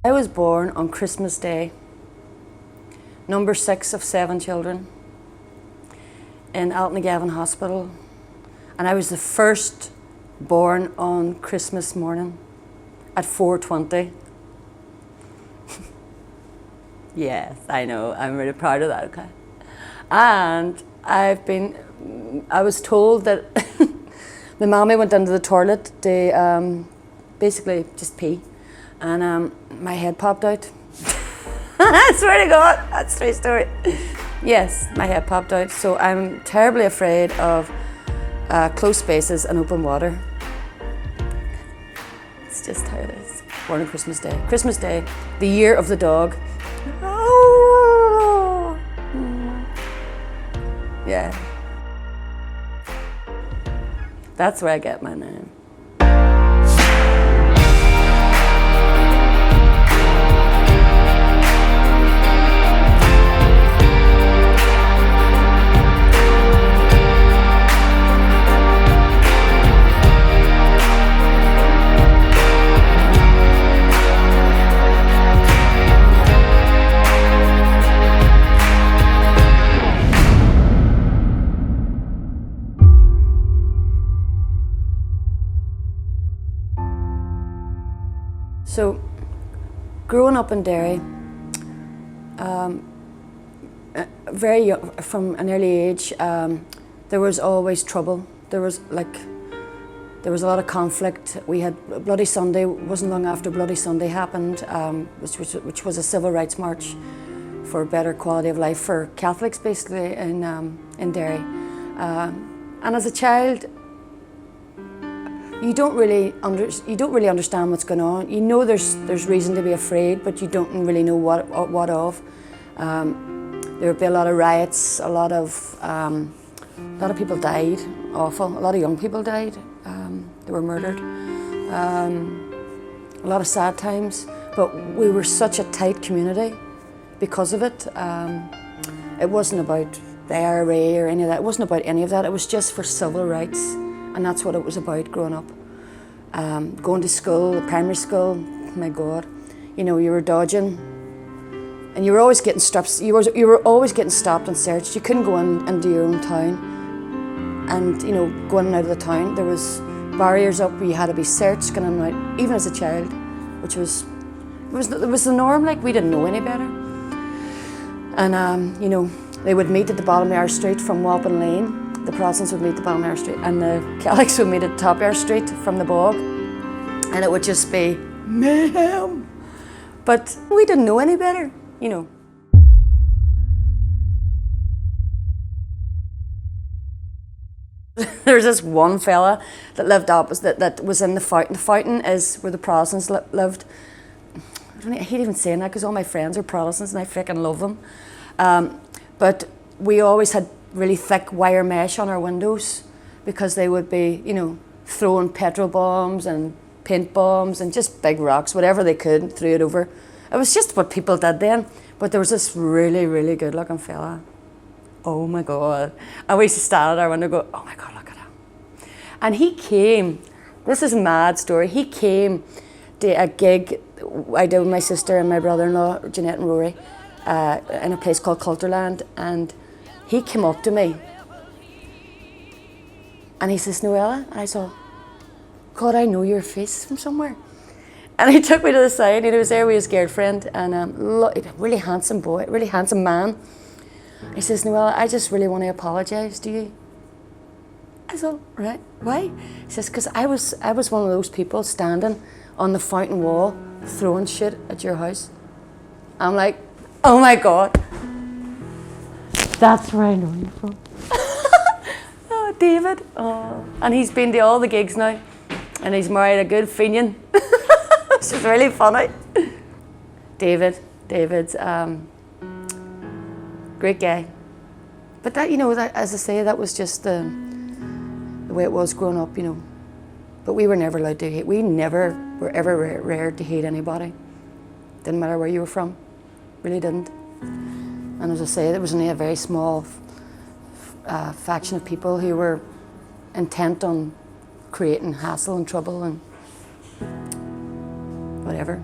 I was born on Christmas Day, number 6 of 7 children, in Altnagavin Hospital, and I was the first born on Christmas morning at 4:20. Yes, I know, I'm really proud of that, okay? And I was told that my mommy went into the toilet to basically just pee, and my head popped out. I swear to God, that's a true story. Yes, my head popped out, so I'm terribly afraid of closed spaces and open water. It's just how it is. Born on Christmas Day. Christmas Day, the year of the dog. Oh. Yeah. That's where I get my name. So, growing up in Derry, very young, from an early age, there was always trouble. There was a lot of conflict. We had Bloody Sunday. Wasn't long after Bloody Sunday happened, which was a civil rights march for better quality of life for Catholics, basically in Derry. And as a child, you don't really understand what's going on. You know there's reason to be afraid, but you don't really know what of. There would be a lot of riots. A lot of people died. Awful. A lot of young people died. They were murdered. A lot of sad times. But we were such a tight community because of it. It wasn't about the IRA or any of that. It wasn't about any of that. It was just for civil rights. And that's what it was about growing up. Going to school, primary school, my God, you know, you were dodging, and you were always getting stopped. You were always getting stopped and searched. You couldn't go into your own town, and you know, going in and out of the town, there was barriers up where you had to be searched, going in and out, even as a child, which was the norm. Like, we didn't know any better. And you know, they would meet at the bottom of our street from Wapping Lane. The Protestants would meet at the bottom of our street, and the Catholics would meet at the top of our street from the bog, and it would just be mayhem. But we didn't know any better, you know. There's this one fella that lived opposite, that was in the fountain. The fountain is where the Protestants lived. I hate even saying that because all my friends are Protestants and I freaking love them. But we always had really thick wire mesh on our windows because they would be, you know, throwing petrol bombs and paint bombs and just big rocks, whatever they could, threw it over. It was just what people did then. But there was this really, really good looking fella. Oh my God. And we used to stand at our window and go, oh my God, look at him. And he came, this is a mad story, he came to a gig I did with my sister and my brother-in-law, Jeanette and Rory, in a place called Culturland, and he came up to me and he says, Noella, and I saw, God, I know your face from somewhere. And he took me to the side, and he was there with his girlfriend, and a really handsome boy, really handsome man. He says, Noella, I just really want to apologise to you. I thought, right, why? He says, because I was one of those people standing on the fountain wall throwing shit at your house. I'm like, oh my God. That's where I know you from. Oh, David. Oh. And he's been to all the gigs now. And he's married a good Fenian. It's just really funny. David's great guy. But that, you know, that, as I say, that was just the way it was growing up, you know. But we were never allowed to hate. We never were ever reared to hate anybody. Didn't matter where you were from. Really didn't. And as I say, there was only a very small faction of people who were intent on creating hassle and trouble and whatever.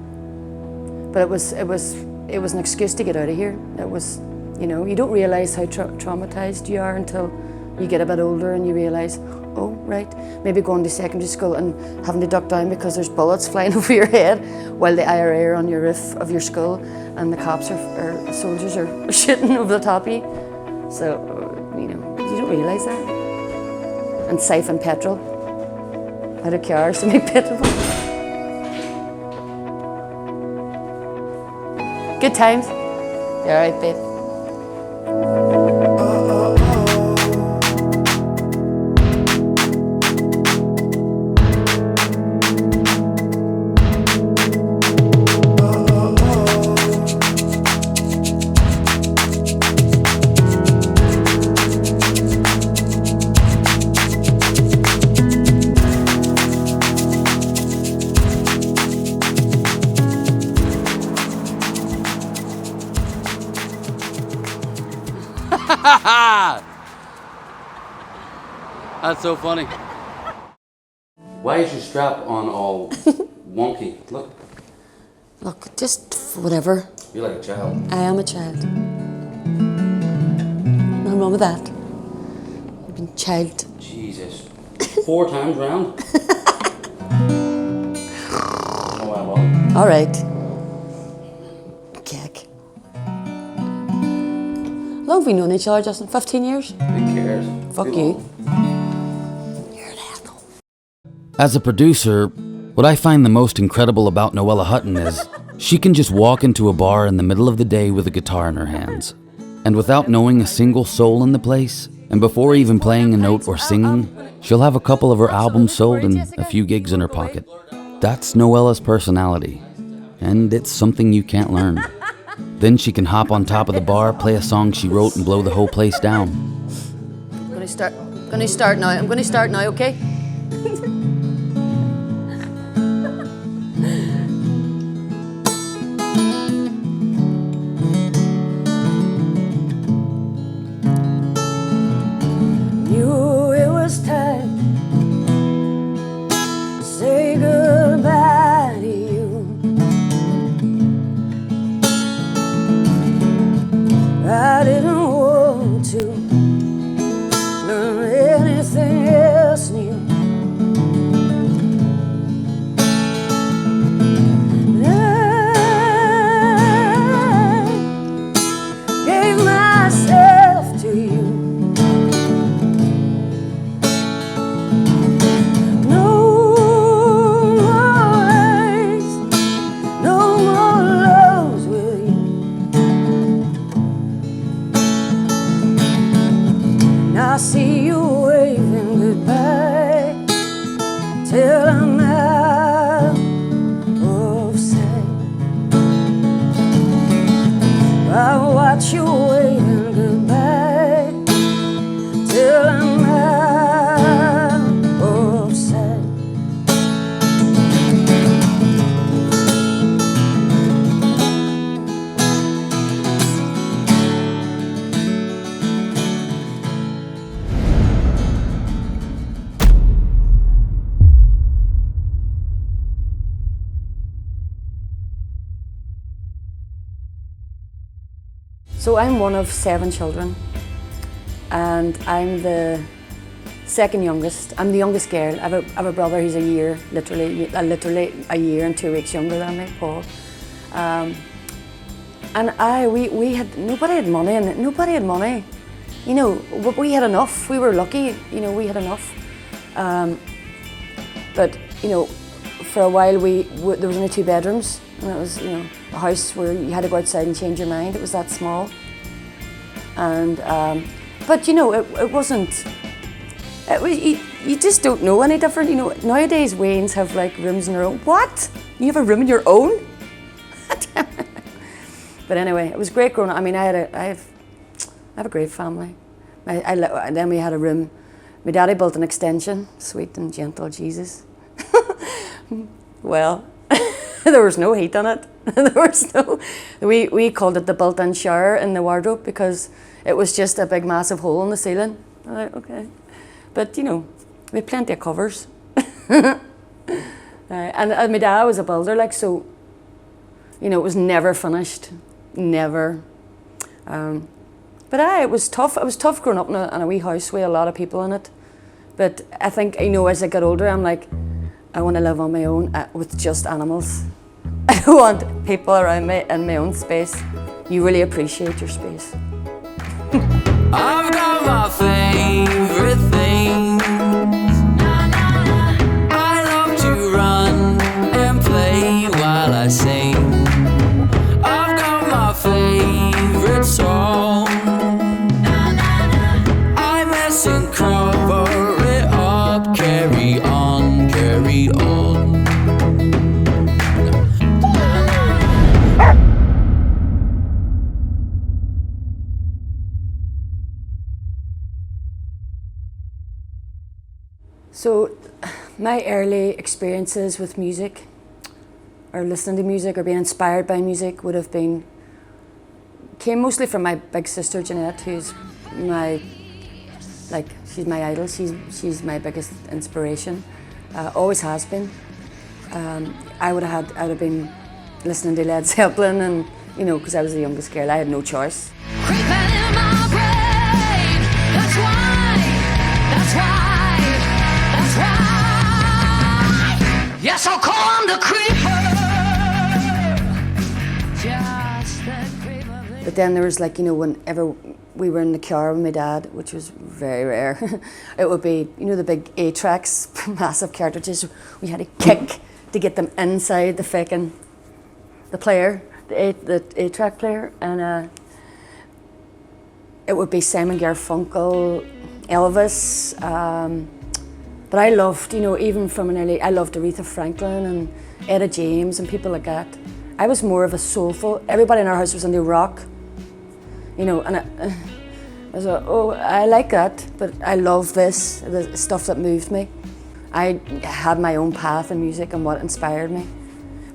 But it was an excuse to get out of here. It was, you know, you don't realise how traumatised you are until you get a bit older and you realise, oh, right, maybe going to secondary school and having to duck down because there's bullets flying over your head while the IRA are on your roof of your school and the cops or soldiers are shooting over the top of you. So, you know, you don't realise that. And siphon petrol out of cars to make petrol. Good times. You all right, babe? That's so funny. Why is your strap on all wonky? Look. Look, just whatever. You're like a child. I am a child. Nothing wrong with that. I've been child. Jesus. 4 times round? Oh, well. All right. Kick. How long have we known each other, Justin? 15 years? Who cares? Fuck Too you. long. You're an asshole. As a producer, what I find the most incredible about Noella Hutton is she can just walk into a bar in the middle of the day with a guitar in her hands. And without knowing a single soul in the place, and before even playing a note or singing, she'll have a couple of her albums sold and a few gigs in her pocket. That's Noella's personality, and it's something you can't learn. Then she can hop on top of the bar, play a song she wrote, and blow the whole place down. I'm gonna start now. I'm gonna start now, okay? Knew it was time to say goodbye to you. I didn't want to learn anything else new. I gave myself to you. No more lies, no more loves with you. Now I see you waving goodbye till I'm out of sight. I watch you waving goodbye till I'm out of sight. So I'm one of 7 children, and I'm the second youngest. I'm the youngest girl. I have a brother who's literally a year and 2 weeks younger than me, Paul. And we had, nobody had money, and nobody had money. You know, we had enough. We were lucky, you know, we had enough. But, you know, for a while there was only 2 bedrooms, and it was, you know, a house where you had to go outside and change your mind. It was that small. And, but you know, it wasn't, you just don't know any different. You know, nowadays Waynes have like rooms in their own. What? You have a room in your own? But anyway, it was great growing up. I mean, I have a great family. Then we had a room. My daddy built an extension, sweet and gentle Jesus. Well, there was no heat in it. There was no. We called it the built-in shower in the wardrobe because it was just a big massive hole in the ceiling. I'm like, okay, but you know, we had plenty of covers. And my dad was a builder, like, so. You know, it was never finished, never. But it was tough. It was tough growing up in a wee house with a lot of people in it. But I think, you know, as I got older, I'm like, I want to live on my own with just animals. I don't want people around me in my own space. You really appreciate your space. I've got my favorite things. I love to run and play while I sing. I've got my favorite song. I mess and cover it up. Carry on, carry on. So, my early experiences with music, or listening to music, or being inspired by music, came mostly from my big sister Jeanette, who's she's my idol. She's my biggest inspiration. Always has been. I would have been listening to Led Zeppelin, and you know, because I was the youngest girl, I had no choice. Yes, I'll call him the creeper. But then there was, like, you know, whenever we were in the car with my dad, which was very rare, it would be, you know, the big A-tracks, massive cartridges. We had to kick to get them inside the player, the A-track player, and it would be Simon Garfunkel, Elvis. But I loved, you know, even from an early, I loved Aretha Franklin and Etta James and people like that. I was more of a soulful. Everybody in our house was into rock, you know, and I was like, oh, I like that, but I love this, the stuff that moved me. I had my own path in music and what inspired me.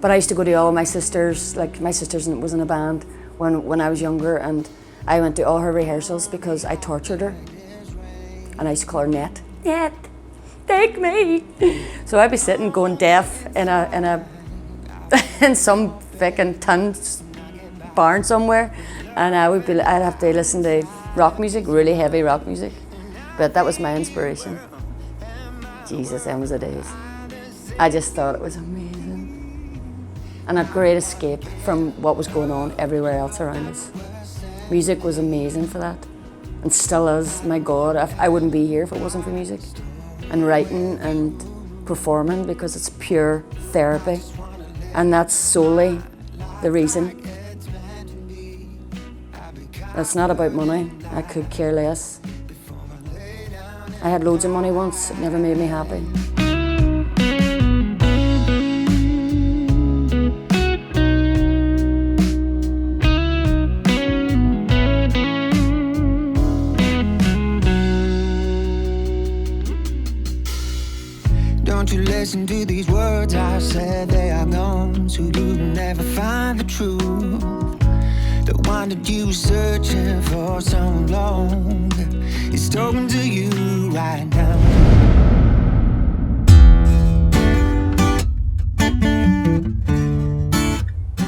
But I used to go to all my sisters, like my sister was in a band when I was younger, and I went to all her rehearsals because I tortured her. And I used to call her Net. Net, take me. So I'd be sitting going deaf in in some fucking tin barn somewhere, and I'd have to listen to rock music, really heavy rock music. But that was my inspiration. Jesus, them was the days. I just thought it was amazing. And a great escape from what was going on everywhere else around us. Music was amazing for that, and still is. My God, I wouldn't be here if it wasn't for music. And writing and performing, because it's pure therapy. And that's solely the reason. It's not about money. I could care less. I had loads of money once, it never made me happy. Don't you listen to these words I said, they are gone, so you will never find the truth. The one that you were searching for so long is talking to you right now.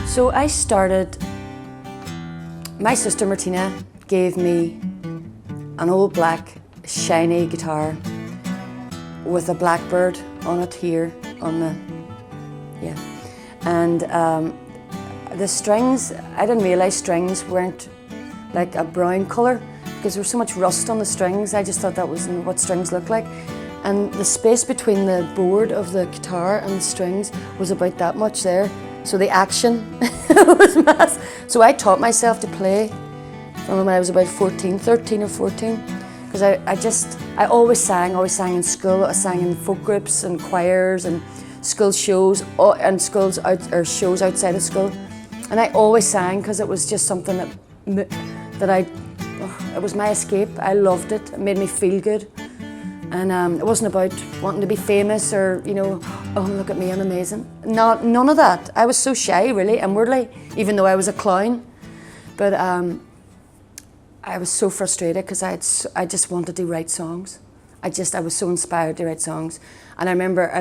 So I started, my sister Martina gave me an old black shiny guitar with a blackbird on it here, and the strings, I didn't realise strings weren't like a brown colour because there was so much rust on the strings. I just thought that was what strings look like. And the space between the board of the guitar and the strings was about that much there. So the action was massive. So I taught myself to play from when I was about 13 or 14. Because I always sang in school. I sang in folk groups and choirs and school shows and shows outside of school. And I always sang because it was just something it was my escape. I loved it. It made me feel good. And it wasn't about wanting to be famous or, you know, oh, look at me, I'm amazing. None of that. I was so shy, really, inwardly, even though I was a clown. But I was so frustrated because I just wanted to write songs. I was so inspired to write songs. And I remember I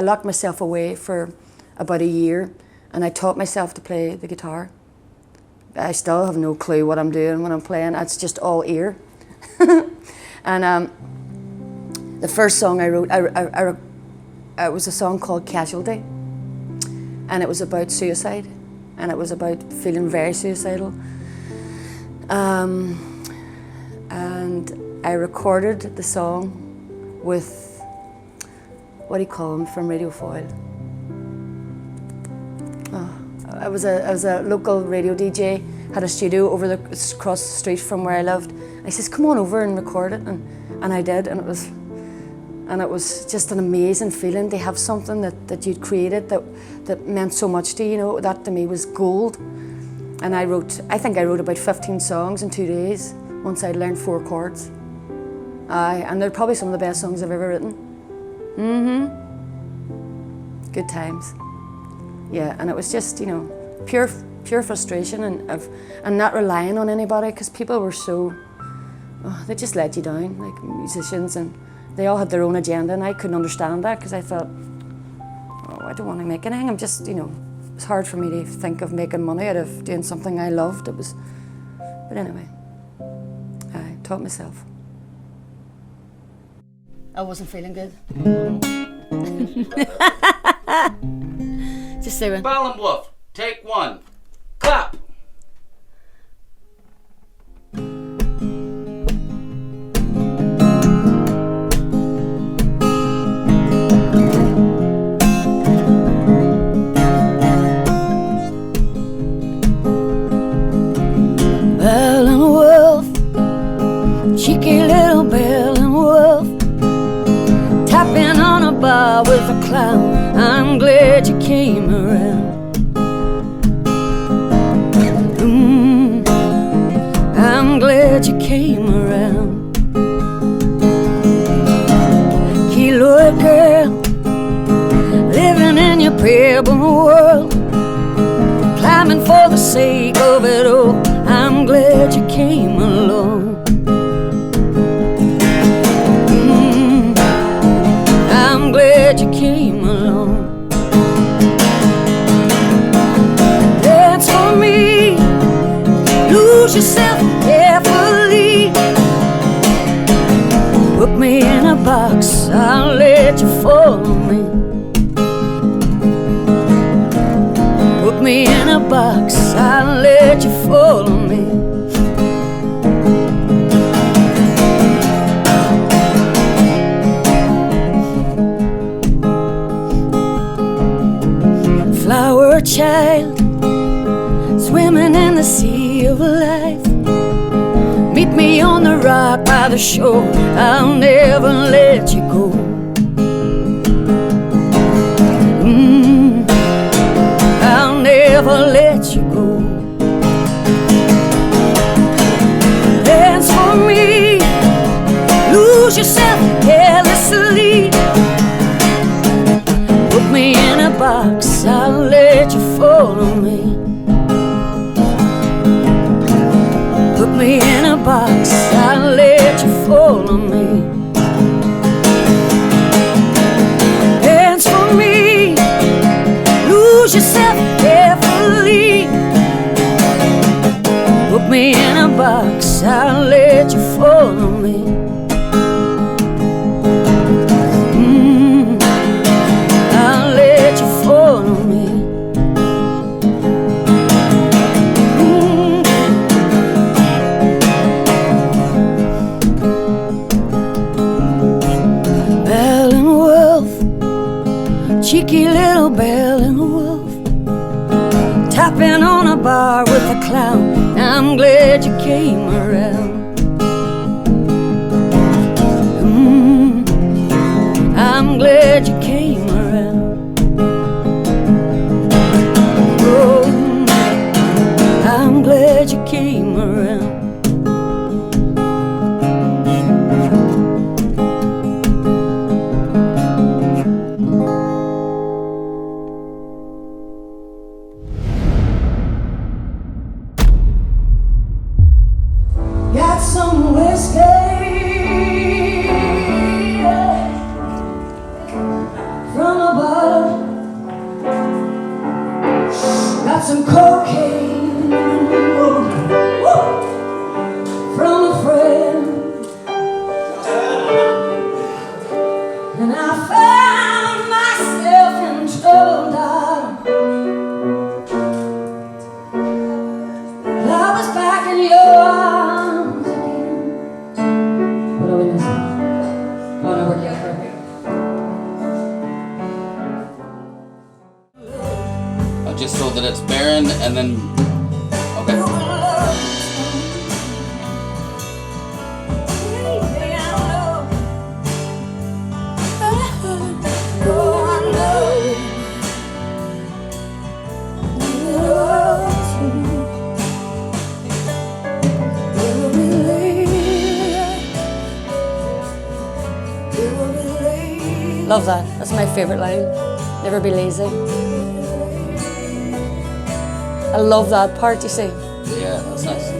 locked myself away for about a year, and I taught myself to play the guitar. I still have no clue what I'm doing when I'm playing. It's just all ear. And the first song I wrote, it was a song called Casualty, and it was about suicide, and it was about feeling very suicidal. And I recorded the song with, what do you call him from Radio Foil? I was a local radio DJ, had a studio across the street from where I lived. I says, come on over and record it, and I did, and it was just an amazing feeling to have something that you'd created that meant so much to you. You know, that to me was gold. And I think I wrote about 15 songs in 2 days once I'd learned 4 chords. And they're probably some of the best songs I've ever written. Good times. Yeah, and it was just, you know, pure frustration and not relying on anybody, because people were so, they just let you down, like musicians, and they all had their own agenda, and I couldn't understand that, because I thought, I don't want to make anything. I'm just, you know, it was hard for me to think of making money out of doing something I loved. But anyway, I taught myself. I wasn't feeling good. Just saying. Ballenbluff, take 1. Clap. Bell and Wolf, cheeky little Bell and Wolf, tapping on a bar with a clown. I'm glad you came around. I'm glad you came around. Keloid girl, living in your pebble world, climbing for the sake of it all. I'm glad you came along. I'm glad you came along. Dance for me, lose yourself carefully. Put me in a box, I'll let you follow me. Put me in a box, I'll let you follow me. Flower child, swimming in the sea of life. Meet me on the rock by the shore, I'll never let you go. I'll never let you go. Dance for me, lose yourself carelessly. Put me in a box, I'll let you follow me. Put me in a box, I'll let you follow me. Dance for me, lose yourself carefully. Put me in a box, I'll let you follow me. I'll let you follow me. Bell and Wolf, cheeky little Bell and Wolf, tapping on a bar with a clown. I'm glad you came around. I'm glad you came around. Oh, I'm glad you came around. Got some whiskey, some cocaine from a friend, and I found myself in trouble, darling. I was back in your arms again. What are we missing? Oh no, we're here. Just so that it's barren and then. Okay. Love that. That's my favourite line. Never be lazy. I love that part, you see. Yeah, that's nice.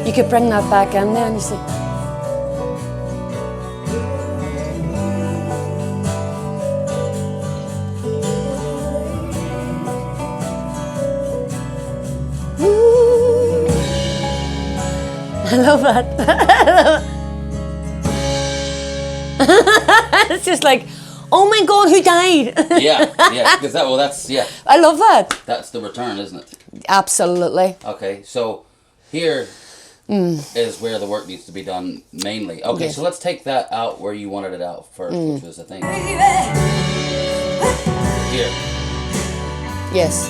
You could bring that back in then, you see. I love that. It's just like, oh my God, who died? Yeah, because that's I love that. that's the return, isn't it? Absolutely. Okay, so here is where the work needs to be done mainly. Okay, Yes. so let's take that out where you wanted it out first, which was the thing. Here. Yes.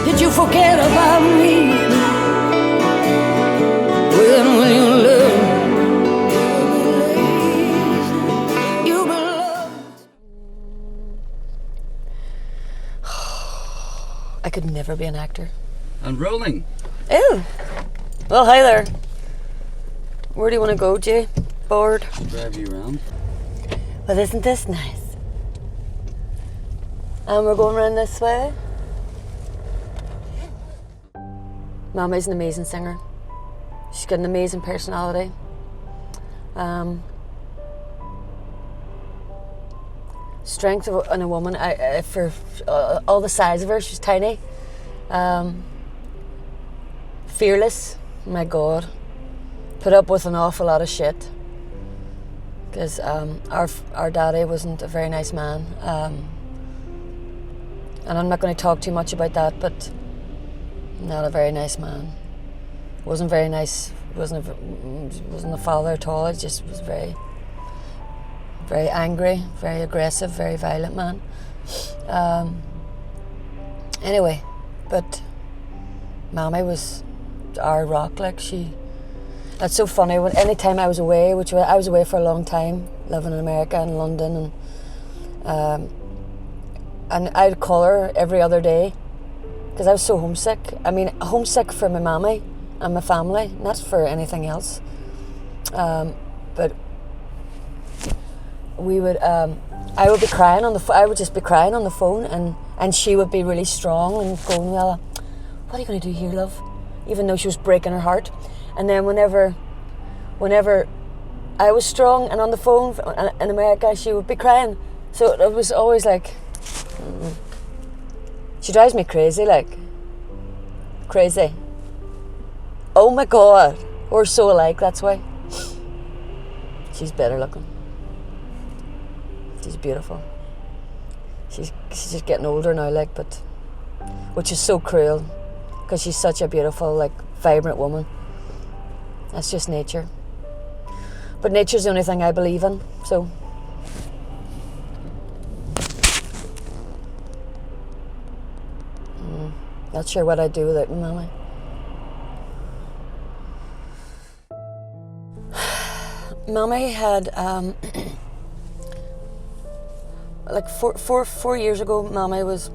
Did you forget about me? When will you learn? You belong. I could never be an actor. And rolling. Ew. Well, hi there. Where do you want to go, Jay? Bored? Drive you around. Well, isn't this nice? And we're going around this way. Mama's an amazing singer. She's got an amazing personality. Strength in a woman. For all the size of her, she's tiny. Fearless. My God. Put up with an awful lot of shit. Because our daddy wasn't a very nice man. And I'm not going to talk too much about that, but not a very nice man. Wasn't very nice. Wasn't a father at all. It just was very, very angry, very aggressive, very violent man. Anyway, but Mammy was our rock. Like that's so funny. When anytime I was away, I was away for a long time, living in America and London, and I'd call her every other day because I was so homesick. I mean, homesick for my mammy and my family, not for anything else. But we would, I would be crying I would just be crying on the phone, and she would be really strong and going, Noella, what are you going to do here, love? Even though she was breaking her heart. And then whenever I was strong and on the phone in America, she would be crying. So it was always like, she drives me crazy, like, crazy. Oh my God, we're so alike, that's why. She's better looking. She's beautiful. She's just getting older now, like, but, which is so cruel, because she's such a beautiful, like, vibrant woman. That's just nature. But nature's the only thing I believe in, so. Not sure what I'd do without my mammy. Mammy had, like 4 years ago, Mammy was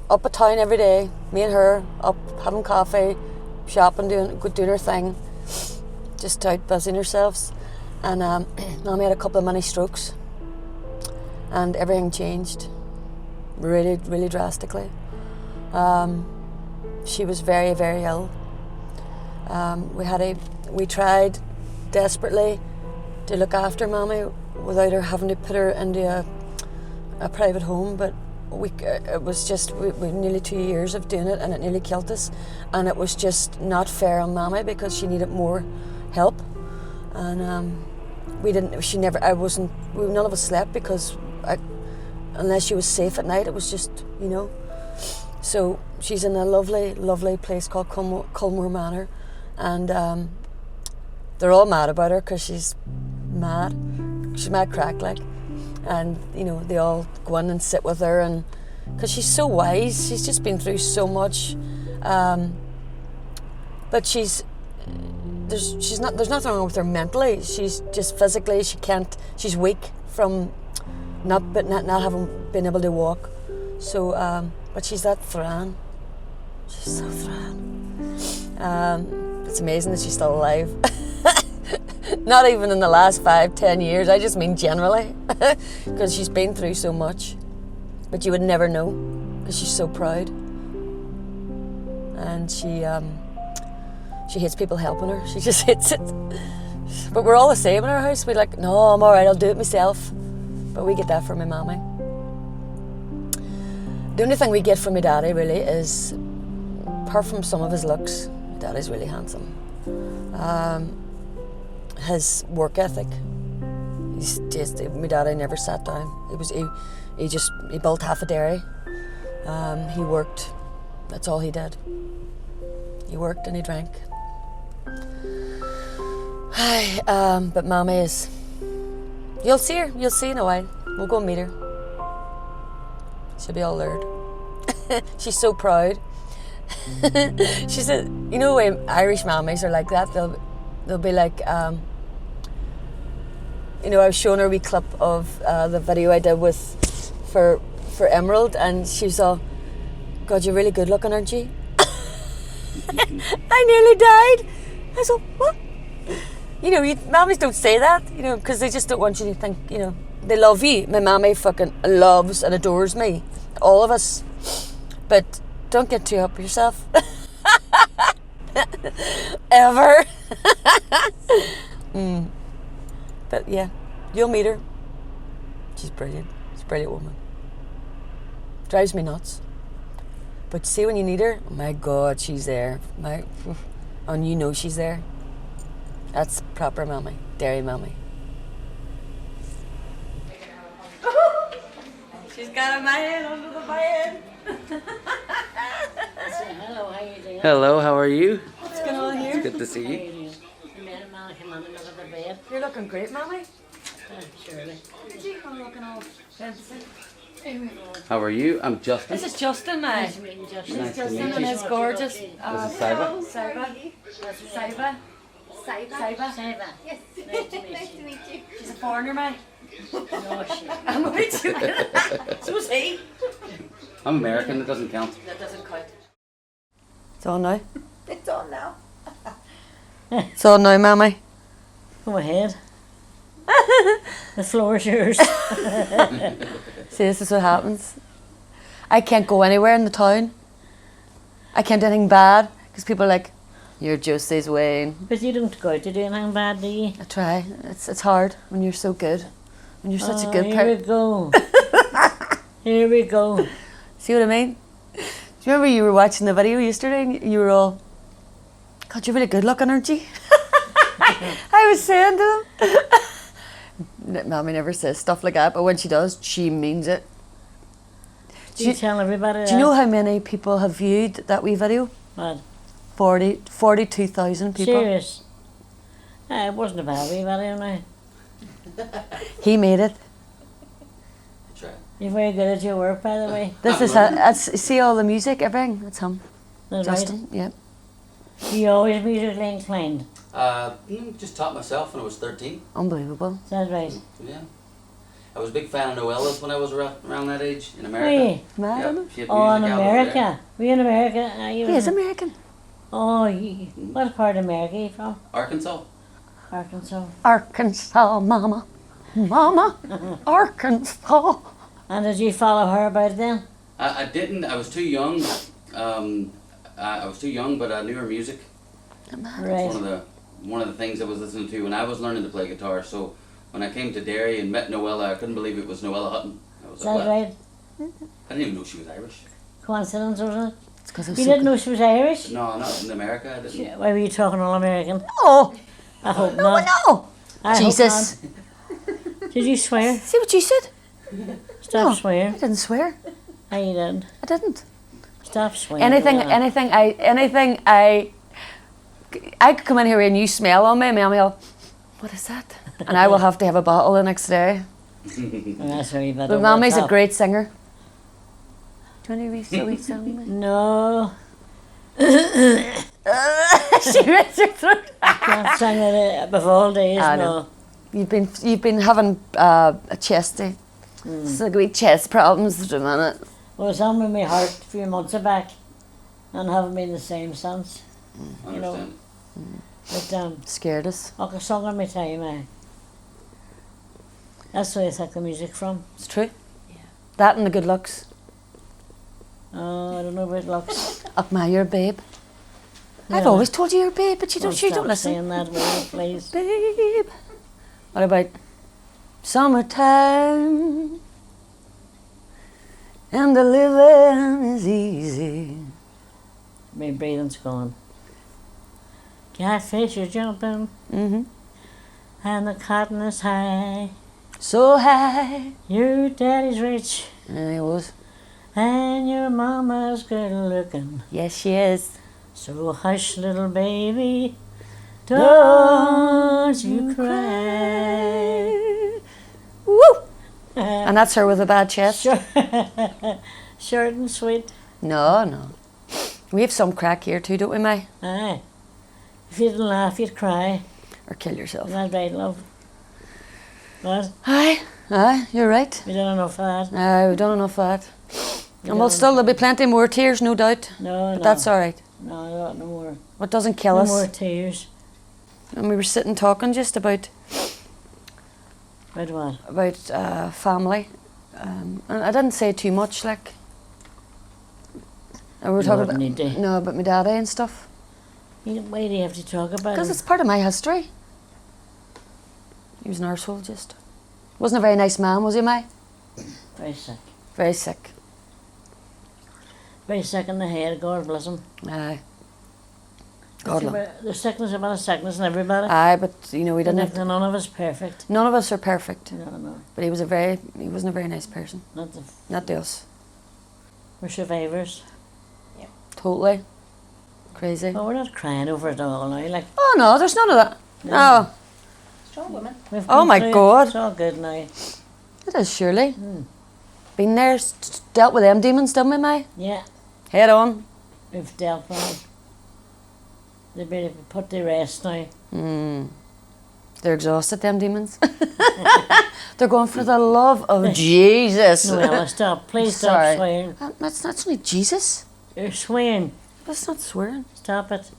up at town every day, me and her, up having coffee, shopping, doing her thing, just out busying ourselves. And Mammy had a couple of mini strokes, and everything changed really, really drastically. She was very, very ill. We tried desperately to look after Mammy without her having to put her into a private home, but it was just we nearly 2 years of doing it, and it nearly killed us, and it was just not fair on Mammy because she needed more help, and none of us slept because unless she was safe at night, it was just, you know. So she's in a lovely, lovely place called Culmore Manor, and they're all mad about her because she's mad. She's mad crack, like. And, you know, they all go in and sit with her, and because she's so wise, she's just been through so much. But there's nothing wrong with her mentally. She's just physically, she's weak from not having been able to walk. So, but she's that thran. She's so thran. It's amazing that she's still alive. Not even in the last 5-10 years, I just mean generally, because she's been through so much. But you would never know, because she's so proud. And she hates people helping her. She just hates it. But we're all the same in our house. We're like, no, I'm all right, I'll do it myself. But we get that from my mammy. The only thing we get from my daddy really is, apart from some of his looks, my daddy's really handsome. His work ethic. My daddy never sat down. He built half a dairy. He worked. That's all he did. He worked and he drank. But Mammy is. You'll see her. You'll see in a while. We'll go and meet her. She'll be all lured. She's so proud. She said, you know the way Irish mammies are like that. They'll be like, you know, I was showing her a wee clip of the video I did for Emerald, and she was all, God, you're really good looking, aren't you? I nearly died. I said, what? You know, mammies don't say that, you know, because they just don't want you to think, you know, they love you. My mammy fucking loves and adores me, all of us. But don't get too up yourself. Ever. But yeah, you'll meet her. She's brilliant. She's a brilliant woman. Drives me nuts. But see, when you need her, oh my God, she's there. And you know she's there. That's proper mammy, dairy mammy. She's got a man under the bed. Hello, how you doing? Hello, how are you? What's going on here? Good to see you. You're looking great, mammy. Surely. I'm looking all fancy. How are you? I'm Justin. This is Justin, now. Nice meeting you, Justin. Nice to Justin meet and you. his gorgeous. This is Saiba. Saiba. Yes. Nice to meet you. She's a foreigner, mate. No, she. I'm only joking. So is he. I'm American, that doesn't count. That doesn't count. It's on now. It's on now. It's on now, mammy. Go ahead. The floor is yours. See, this is what happens. I can't go anywhere in the town. I can't do anything bad because people are like, you're Josie's Wayne. But you don't go out to do anything bad, do you? I try. It's hard when you're so good. When you're such a good Here we person. go. Here we go. See what I mean? Do you remember you were watching the video yesterday and you were all, God, you're really good looking, aren't you? I was saying to them. Mammy never says stuff like that, but when she does, she means it. Do you tell everybody that? Do you know how many people have viewed that wee video? What? 42,000 people. Serious? It wasn't a bad wee video now. He made it. That's right. You're very good at your work, by the way. This is that's see all the music, everything. That's him, That's Justin. Yeah. right. You always musically inclined. Just taught myself when I was 13. Unbelievable. Is that right? Yeah. I was a big fan of Noella's when I was around that age in Were America. you? Mad Yeah, on him. she had Oh, in music out over there. America. Were you in America? You He is in- American. Oh, what part of America are you from? Arkansas. Arkansas. Arkansas, mama. Mama. Arkansas. And did you follow her about then? I didn't. I was too young. I was too young, but I knew her music. It's one Right. of the one of the things I was listening to when I was learning to play guitar. So when I came to Derry and met Noella, I couldn't believe it was Noella Hutton. I was Is like, that "What?" right? I didn't even know she was Irish. Coincidence, wasn't it? It's 'cause You didn't know she was Irish? No, not in America. I didn't. Why were you talking all American? Oh, I hope no, not. no. I hope Jesus. not. Did you swear? See what you said? Stop No, swearing. I didn't swear. No, you didn't. I didn't. Stop swearing. Anything Noella. I could come in here and you smell on me and I'll go, what is that? And I will have to have a bottle the next day. Oh, that's very bad. But over Mommy's the a top. great singer. Do you want to wee song? No, She raised her throat. can't sing it above all days. I No. know. You've been having a chesty. So wee chest problems at the minute. Well, it's on with my heart a few months back, and haven't been the same since. I You know. understand. But Scared us. like a song on my time, That's where I took the music from. It's true. That and the good looks. Oh, I don't know about looks. Up my your babe. I've Yeah. always told you you're a babe, but you don't. You Stop don't listen. saying that word, please. Babe. What about summertime? And the living is easy. My breathing's gone. Catfish are jumping, Mm-hmm. and the cotton is high. So high. Your daddy's rich, And he was. and your mama's good looking. Yes, she is. So hush, little baby, don't you cry. Woo! And that's her with a bad chest. Short, short and sweet. No, no. We have some crack here too, don't we, May? Aye. If you didn't laugh, you'd cry. Or kill yourself. Isn't that right, love? What? Aye, you're right. We done enough of that. Aye, we've done enough of that. And done we'll still, there'll be plenty more tears, no doubt. No, But no. that's all right. No, no more. What doesn't kill No us. more tears. And we were sitting talking just about About what? family. And I didn't say too much, like. And we were You talking wouldn't need to. about my daddy and stuff. Why do you have to talk about Because him? it's part of my history. He was an arsehole, just. Wasn't a very nice man, was he, May? Very sick. Very sick. Very sick in the head, God bless him. Aye. God love. There's sickness about a sickness in everybody. Aye, but you know, we didn't have. None of us perfect. None of us are perfect. No. But he wasn't a very nice person. Not to us. We're survivors. Totally. Crazy. But we're not crying over it all now. Like, Oh no, there's none of that. No. Strong woman. we've Oh been my through it. God. It's all good now. It is surely. Been there, dealt with them demons, didn't we, May? Yeah, Head on. we've dealt with them. They've been put to rest now. They're exhausted, them demons. They're going for the love of Jesus. Noella, stop. Please stop Sorry. swearing. That's only Jesus. You're swearing. That's not swearing. Stop it.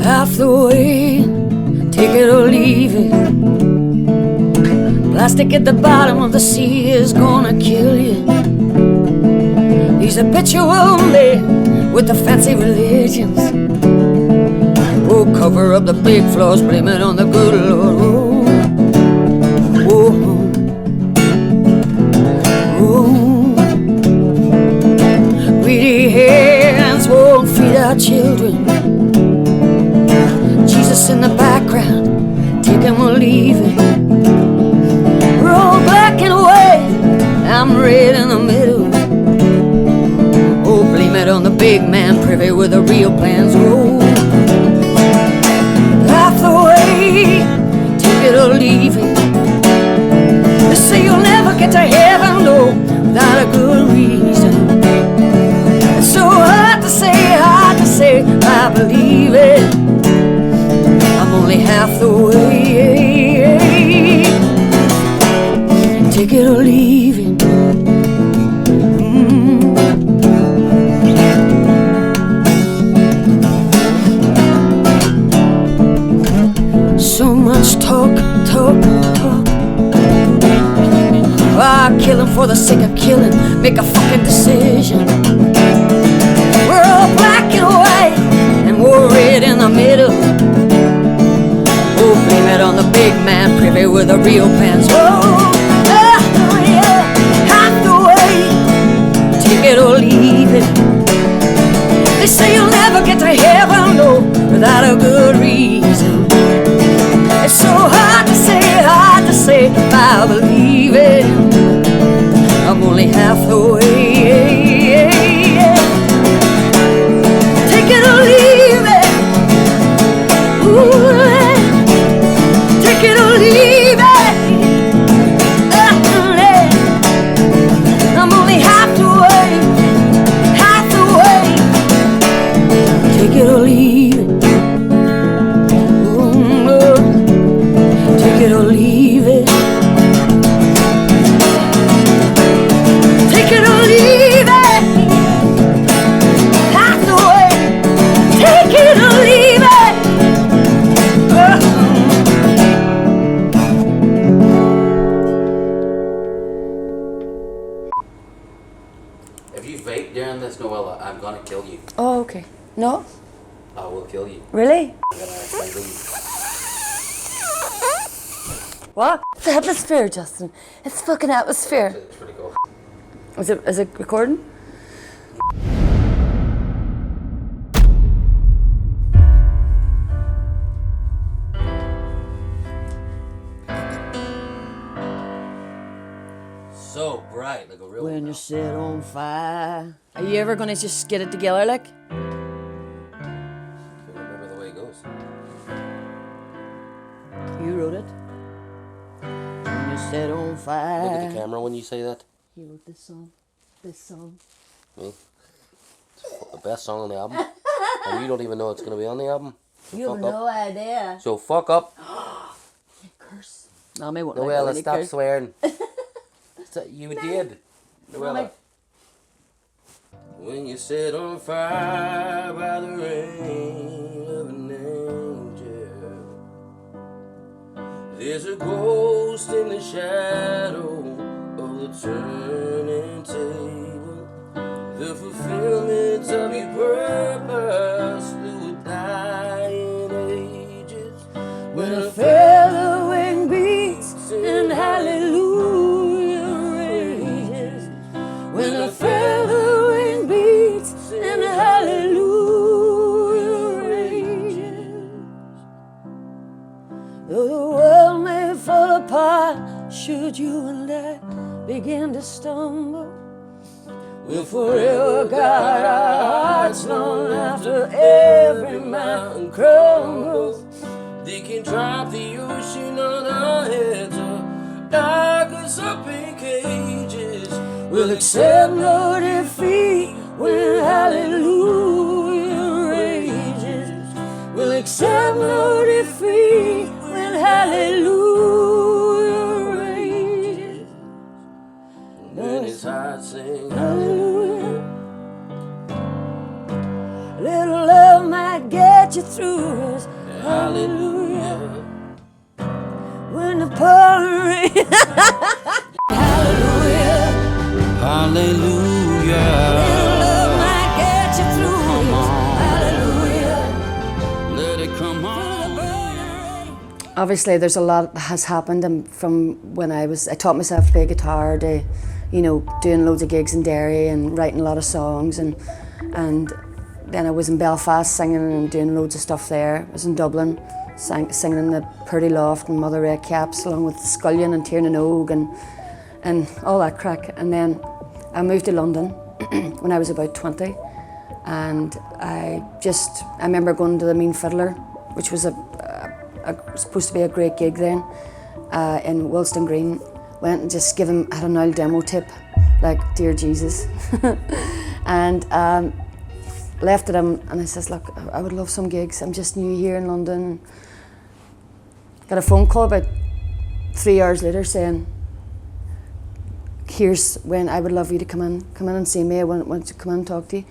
Half the way, take it or leave it. Plastic at the bottom of the sea is gonna kill you. He's a picture only with the fancy religions. Oh, cover up the big flaws, blame it on the good Lord. Oh, oh, oh. Greedy hands won't feed our children. Jesus in the background, take him or leave it. We're all black and white, I'm red in the middle. Oh, blame it on the big man, privy with the real plans. Oh, half the way, take it or leave it. They say you'll never get to heaven, no, without a good reason. It's so hard to say, I believe it. I'm only half the way. Take it or leave it. So much talk, about killing for the sake of killing. Make a fucking decision. We're all black and white, and we're red in the middle. Oh, blame it on the big man, privy with the real pants. Oh, yeah, half the way, take it or leave it. They say you'll never get to heaven, no, without a good reason. It's so hard to say if I believe it. I'm only half the way. Take it or leave it. Ooh, take it or leave it. I'm only half the way. Half the way. Take it or leave it. Take it or leave it. Take it or leave it. Half the way. Take it or leave it. If you vape during this, Noella, I'm gonna kill you. Oh, okay. No? I will kill you. Really? I'm gonna strangle you. What? It's atmosphere, Justin. It's fucking atmosphere. It's pretty cool. Is it recording? So bright, like a real When you set on fire. Are you ever gonna just get it together, like? Remember the way it goes. You wrote it. When you set on Look fire. at the camera when you say that. He wrote this song. This song. Me. It's the best song on the album. And you don't even know it's gonna be on the album. So You have fuck no up. idea. So fuck up. Curse. Mommy won't Noella, like stop curse. swearing. You did. Noella. Mommy. When you set on fire by the rain of an angel, there's a ghost in the shadow of the turning table. The fulfillment of your purpose through a dying ages. When a Feather wing beats and hallelujah rages. When a feather wing beats and hallelujah rages. Though the world may fall apart, should you and I begin to stumble, we'll forever guard our hearts long after every mountain crumbles. they can drop the ocean on our heads or lock us up in cages. We'll accept no defeat when hallelujah rages. We'll accept no defeat when hallelujah rages. When his heart sings Hallelujah. Little love might get you through us. hallelujah. When the pouring rain. Hallelujah. Hallelujah. Little love might get you through us. Hallelujah. Let it come on. Obviously, there's a lot that has happened, and from when I taught myself to play guitar to, doing loads of gigs in Derry and writing a lot of songs, and then I was in Belfast singing and doing loads of stuff there. I was in Dublin singing in the Purdy Loft and Mother Red Caps along with Scullion and Tiernan Og and all that crack. And then I moved to London when I was about 20, and I remember going to the Mean Fiddler, which was supposed to be a great gig then, in Willesden Green. Went and just had an old demo tip, like Dear Jesus, and left it him, and I says, look, I would love some gigs. I'm just new here in London. Got a phone call about 3 hours later saying, here's when I would love you to come in and see me. I want to come in and talk to you.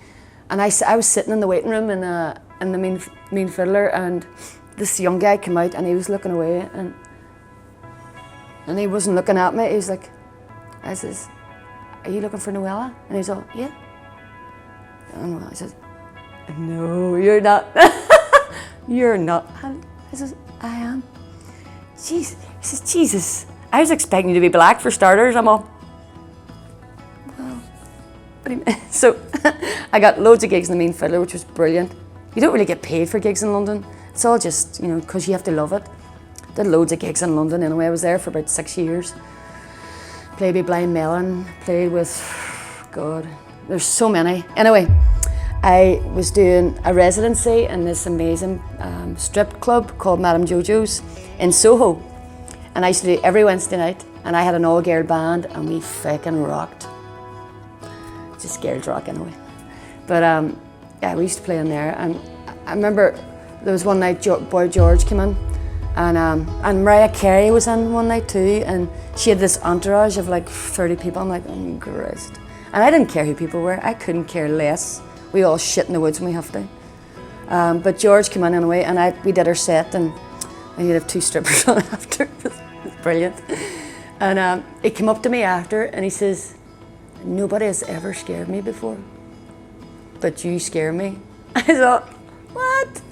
And I was sitting in the waiting room in the Mean Fiddler, and this young guy came out and he was looking away, and he wasn't looking at me. He was like, I says, are you looking for Noella? And he's all, yeah. And I says, no, you're not. You're not. I says, I am. Jeez. He says, Jesus, I was expecting you to be black for starters. I'm all, well, what do you mean? So I got loads of gigs in the Mean Fiddler, which was brilliant. You don't really get paid for gigs in London. It's all just, you know, because you have to love it. Did loads of gigs in London anyway. I was there for about 6 years. Played with Blind Melon, played with, God, there's so many. Anyway, I was doing a residency in this amazing strip club called Madame Jojo's in Soho. And I used to do every Wednesday night, and I had an all-girl band, and we fucking rocked. Just girls rock anyway. But yeah, we used to play in there, and I remember there was one night Boy George came in, and Mariah Carey was in one night too, and she had this entourage of like 30 people. I'm like, oh Christ. And I didn't care who people were, I couldn't care less. We all shit in the woods when we have to. But George came in anyway, and we did our set, and you'd have 2 strippers on after. It was brilliant. And he came up to me after, and he says, nobody has ever scared me before, but you scare me. I thought, what?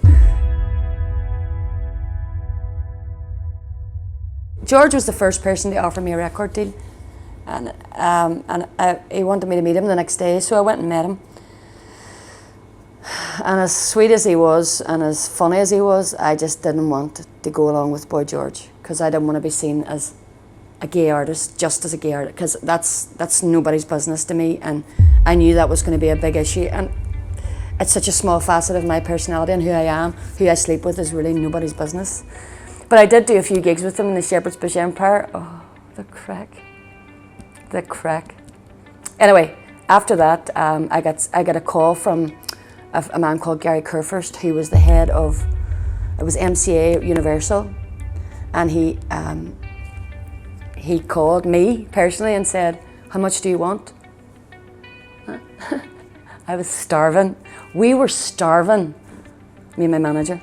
George was the first person to offer me a record deal, and he wanted me to meet him the next day, so I went and met him. And as sweet as he was, and as funny as he was, I just didn't want to go along with Boy George, because I didn't want to be seen as a gay artist, just as a gay artist, because that's nobody's business to me, and I knew that was going to be a big issue, and it's such a small facet of my personality and who I am. Who I sleep with is really nobody's business. But I did do a few gigs with him in the Shepherd's Bush Empire. Oh, the crack. The crack. Anyway, after that, I got a call from a man called Gary Kurfürst, who was the head of, it was MCA Universal, and he called me personally and said, how much do you want? I was starving. We were starving, me and my manager.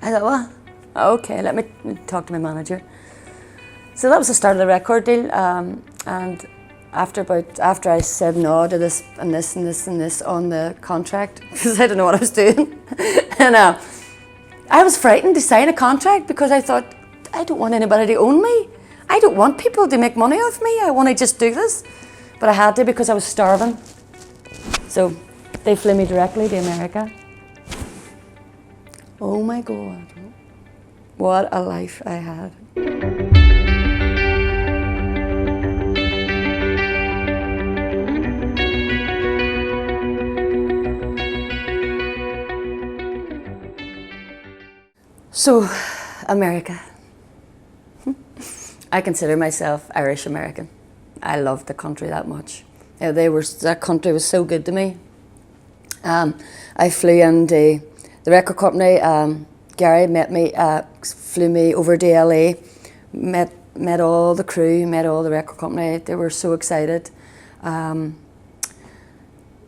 I thought, well, okay, let me talk to my manager. So that was the start of the record deal, and after I said no to this and this and this and this on the contract, because I didn't know what I was doing, and I was frightened to sign a contract, because I thought, I don't want anybody to own me. I don't want people to make money off me. I want to just do this. But I had to, because I was starving. So they flew me directly to America. Oh my God, what a life I had. So, America. I consider myself Irish American. I loved the country that much. You know, that country was so good to me. I flew into the record company. Gary flew me over to LA, met all the crew, met all the record company. They were so excited. Then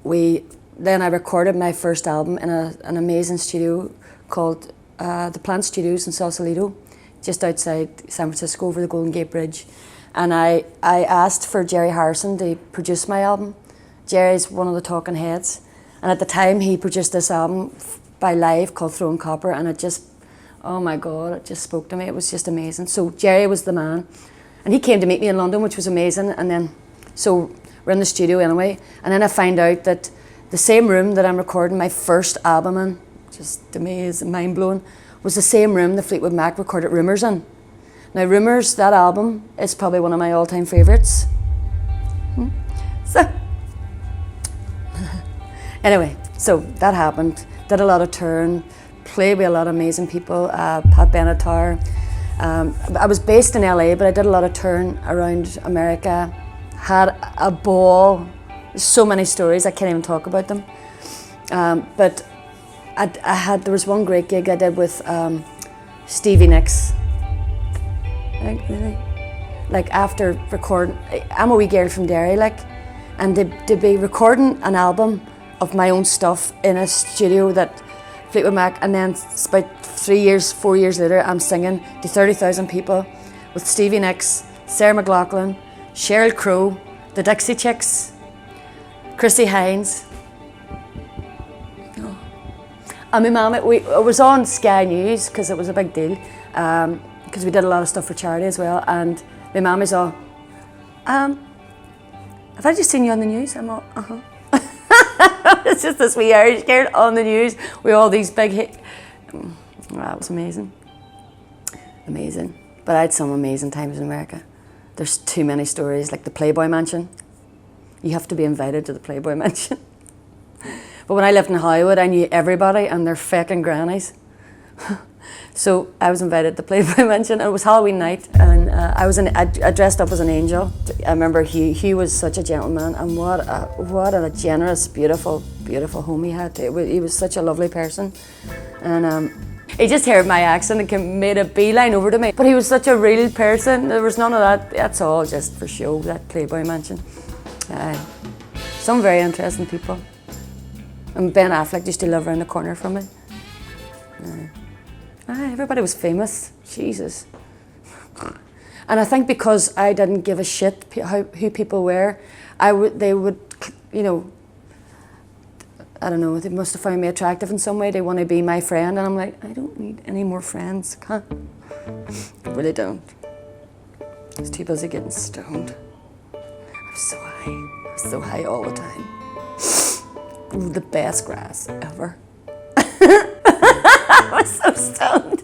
I recorded my first album in an amazing studio called the Plant Studios in Sausalito, just outside San Francisco over the Golden Gate Bridge. And I asked for Jerry Harrison to produce my album. Jerry's one of the talking heads. And at the time he produced this album by Live called Throwing Copper, and it just, oh my God, it just spoke to me. It was just amazing. So Jerry was the man. And he came to meet me in London, which was amazing. And then, so we're in the studio anyway. And then I find out that the same room that I'm recording my first album in, just to me is mind-blowing, was the same room the Fleetwood Mac recorded Rumours in. Now Rumours, that album, is probably one of my all-time favourites. So, anyway, so that happened. Did a lot of touring, played with a lot of amazing people, Pat Benatar. I was based in LA, but I did a lot of touring around America. Had a ball. There's so many stories, I can't even talk about them. But there was one great gig I did with Stevie Nicks. Like after recording, I'm a wee girl from Derry, and to be recording an album of my own stuff in a studio that Fleetwood Mac, and then about 4 years later, I'm singing to 30,000 people with Stevie Nicks, Sarah McLachlan, Sheryl Crow, the Dixie Chicks, Chrissy Hines. Oh. And my mum, it was on Sky News because it was a big deal, because we did a lot of stuff for charity as well. And my mum is all, have I just seen you on the news? I'm all, uh-huh. It's just this wee Irish girl on the news with all these big hits. That was amazing. Amazing. But I had some amazing times in America. There's too many stories, like the Playboy Mansion. You have to be invited to the Playboy Mansion. But when I lived in Hollywood, I knew everybody and their fucking grannies. So I was invited to the Playboy Mansion. And it was Halloween night, and I dressed up as an angel. I remember he was such a gentleman, and what a generous, beautiful, beautiful home he had. He was such a lovely person, and he just heard my accent and made a beeline over to me. But he was such a real person. There was none of that. That's all just for show. That Playboy Mansion. Some very interesting people. And Ben Affleck used to live around the corner from me. Everybody was famous. Jesus. And I think because I didn't give a shit who people were, they would, you know, I don't know, they must have found me attractive in some way. They want to be my friend. And I'm like, I don't need any more friends. I really don't. I was too busy getting stoned. I was so high. I was so high all the time. The best grass ever. I was so stoned.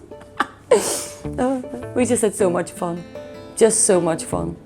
We just had so much fun. Just so much fun.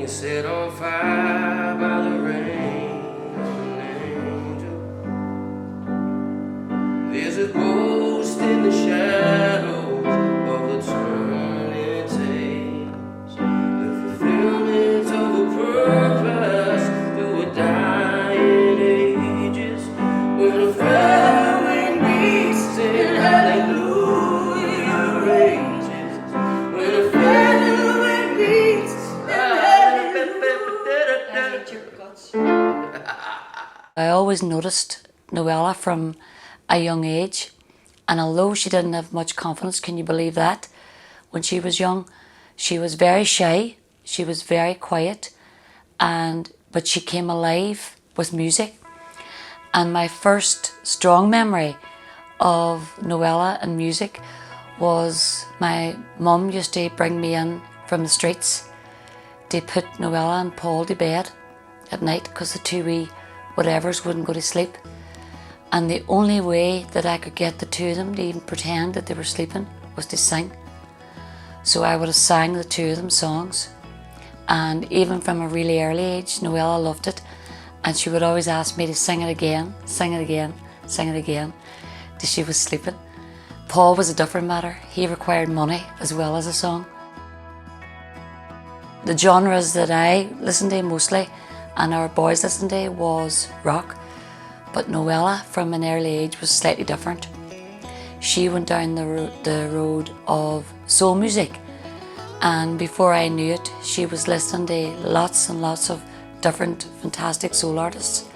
Set on fire by the rain of an angel. There's a ghost in the shadows of the turning tables. The fulfillment of a purpose through a dying ages. When a flowering beast in hallelujah rages. When a flowering beast. I always noticed Noella from a young age, and although she didn't have much confidence, can you believe that? When she was young, she was very shy, she was very quiet, but she came alive with music. And my first strong memory of Noella and music was my mum used to bring me in from the streets to put Noella and Paul to bed at night because the two wee whatevers wouldn't go to sleep. And the only way that I could get the two of them to even pretend that they were sleeping was to sing. So I would have sang the two of them songs. And even from a really early age, Noella loved it. And she would always ask me to sing it again, sing it again, sing it again, till she was sleeping. Paul was a different matter. He required money as well as a song. The genres that I listened to mostly, and our boys listened to, was rock. But Noella, from an early age, was slightly different. She went down the road of soul music. And before I knew it, she was listening to lots and lots of different fantastic soul artists.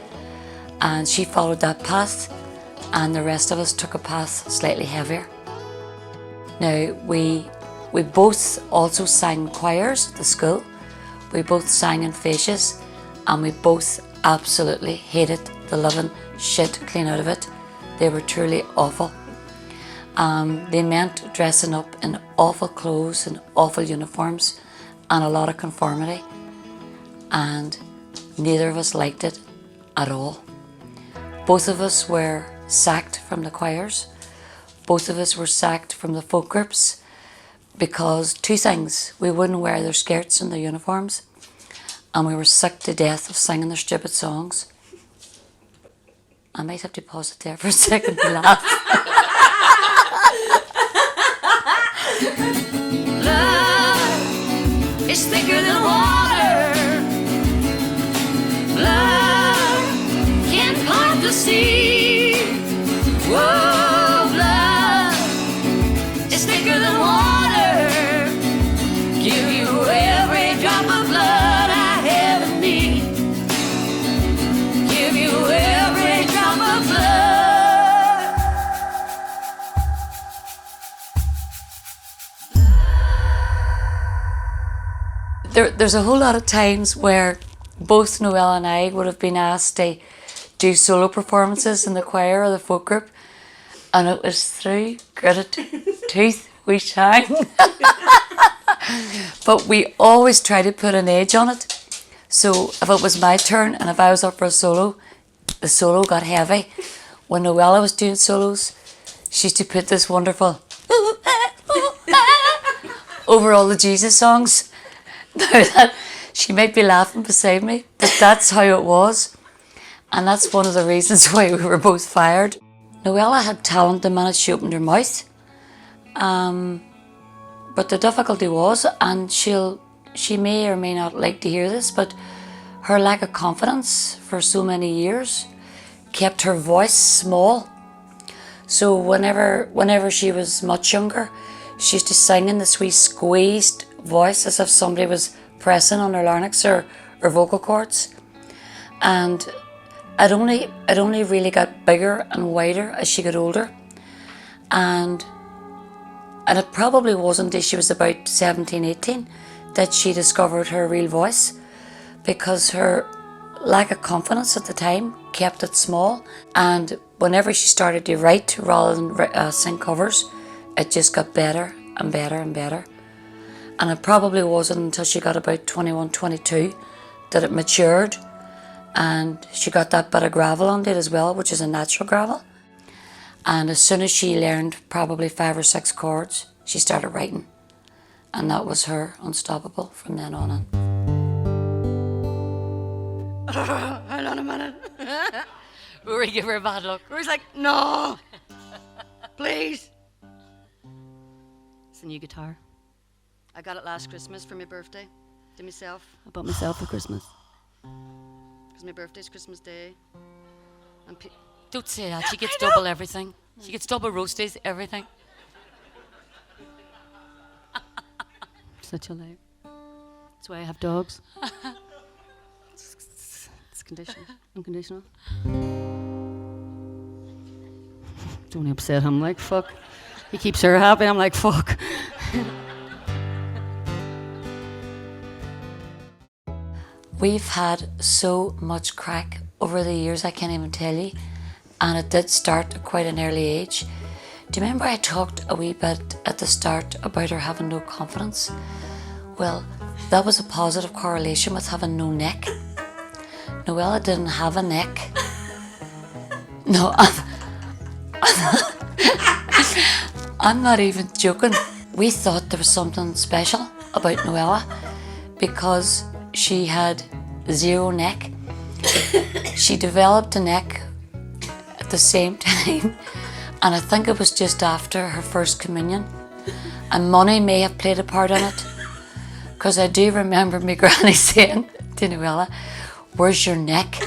And she followed that path, and the rest of us took a path slightly heavier. Now, we both also sang choirs at the school. We both sang in fascias, and we both absolutely hated the living shit clean out of it. They were truly awful. They meant dressing up in awful clothes and awful uniforms and a lot of conformity. And neither of us liked it at all. Both of us were sacked from the choirs. Both of us were sacked from the folk groups because two things: we wouldn't wear their skirts and their uniforms, and we were sick to death of singing their stupid songs. I might have to pause it there for a second to laugh. there's a whole lot of times where both Noella and I would have been asked to do solo performances in the choir or the folk group, and it was through gritted teeth we sang. But we always try to put an edge on it. So if it was my turn and if I was up for a solo, the solo got heavy. When Noella was doing solos, she used to put this wonderful over all the Jesus songs. Now that she might be laughing beside me, but that's how it was. And that's one of the reasons why we were both fired. Noella had talent the minute she opened her mouth. But the difficulty was, and she may or may not like to hear this, but her lack of confidence for so many years kept her voice small. So whenever she was much younger, she used to sing in this wee squeezed voice as if somebody was pressing on her larynx or vocal cords. And it only really got bigger and wider as she got older. And it probably wasn't until she was about 17, 18 that she discovered her real voice, because her lack of confidence at the time kept it small. And whenever she started to write rather than sing covers, it just got better and better and better. And it probably wasn't until she got about 21, 22 that it matured, and she got that bit of gravel on it as well, which is a natural gravel. And as soon as she learned probably 5 or 6 chords, she started writing. And that was her unstoppable from then on in. Hold on a minute. Rory gave her a bad look. Rory's like, no, please. It's a new guitar. I got it last Christmas for my birthday to myself. I bought myself for Christmas. Because my birthday's Christmas Day. And Don't say that. She gets double everything. She gets double roasties, everything. Such a lie. That's why I have dogs. It's conditional. Unconditional. Don't upset him. Like, fuck. He keeps her happy. I'm like, fuck. We've had so much crack over the years, I can't even tell you. And it did start at quite an early age. Do you remember I talked a wee bit at the start about her having no confidence? Well, that was a positive correlation with having no neck. Noella didn't have a neck. No, I'm not even joking. We thought there was something special about Noella because she had 0 neck. She developed a neck at the same time, and I think it was just after her first communion. And money may have played a part in it, because I do remember my granny saying to Noella, "Where's your neck?"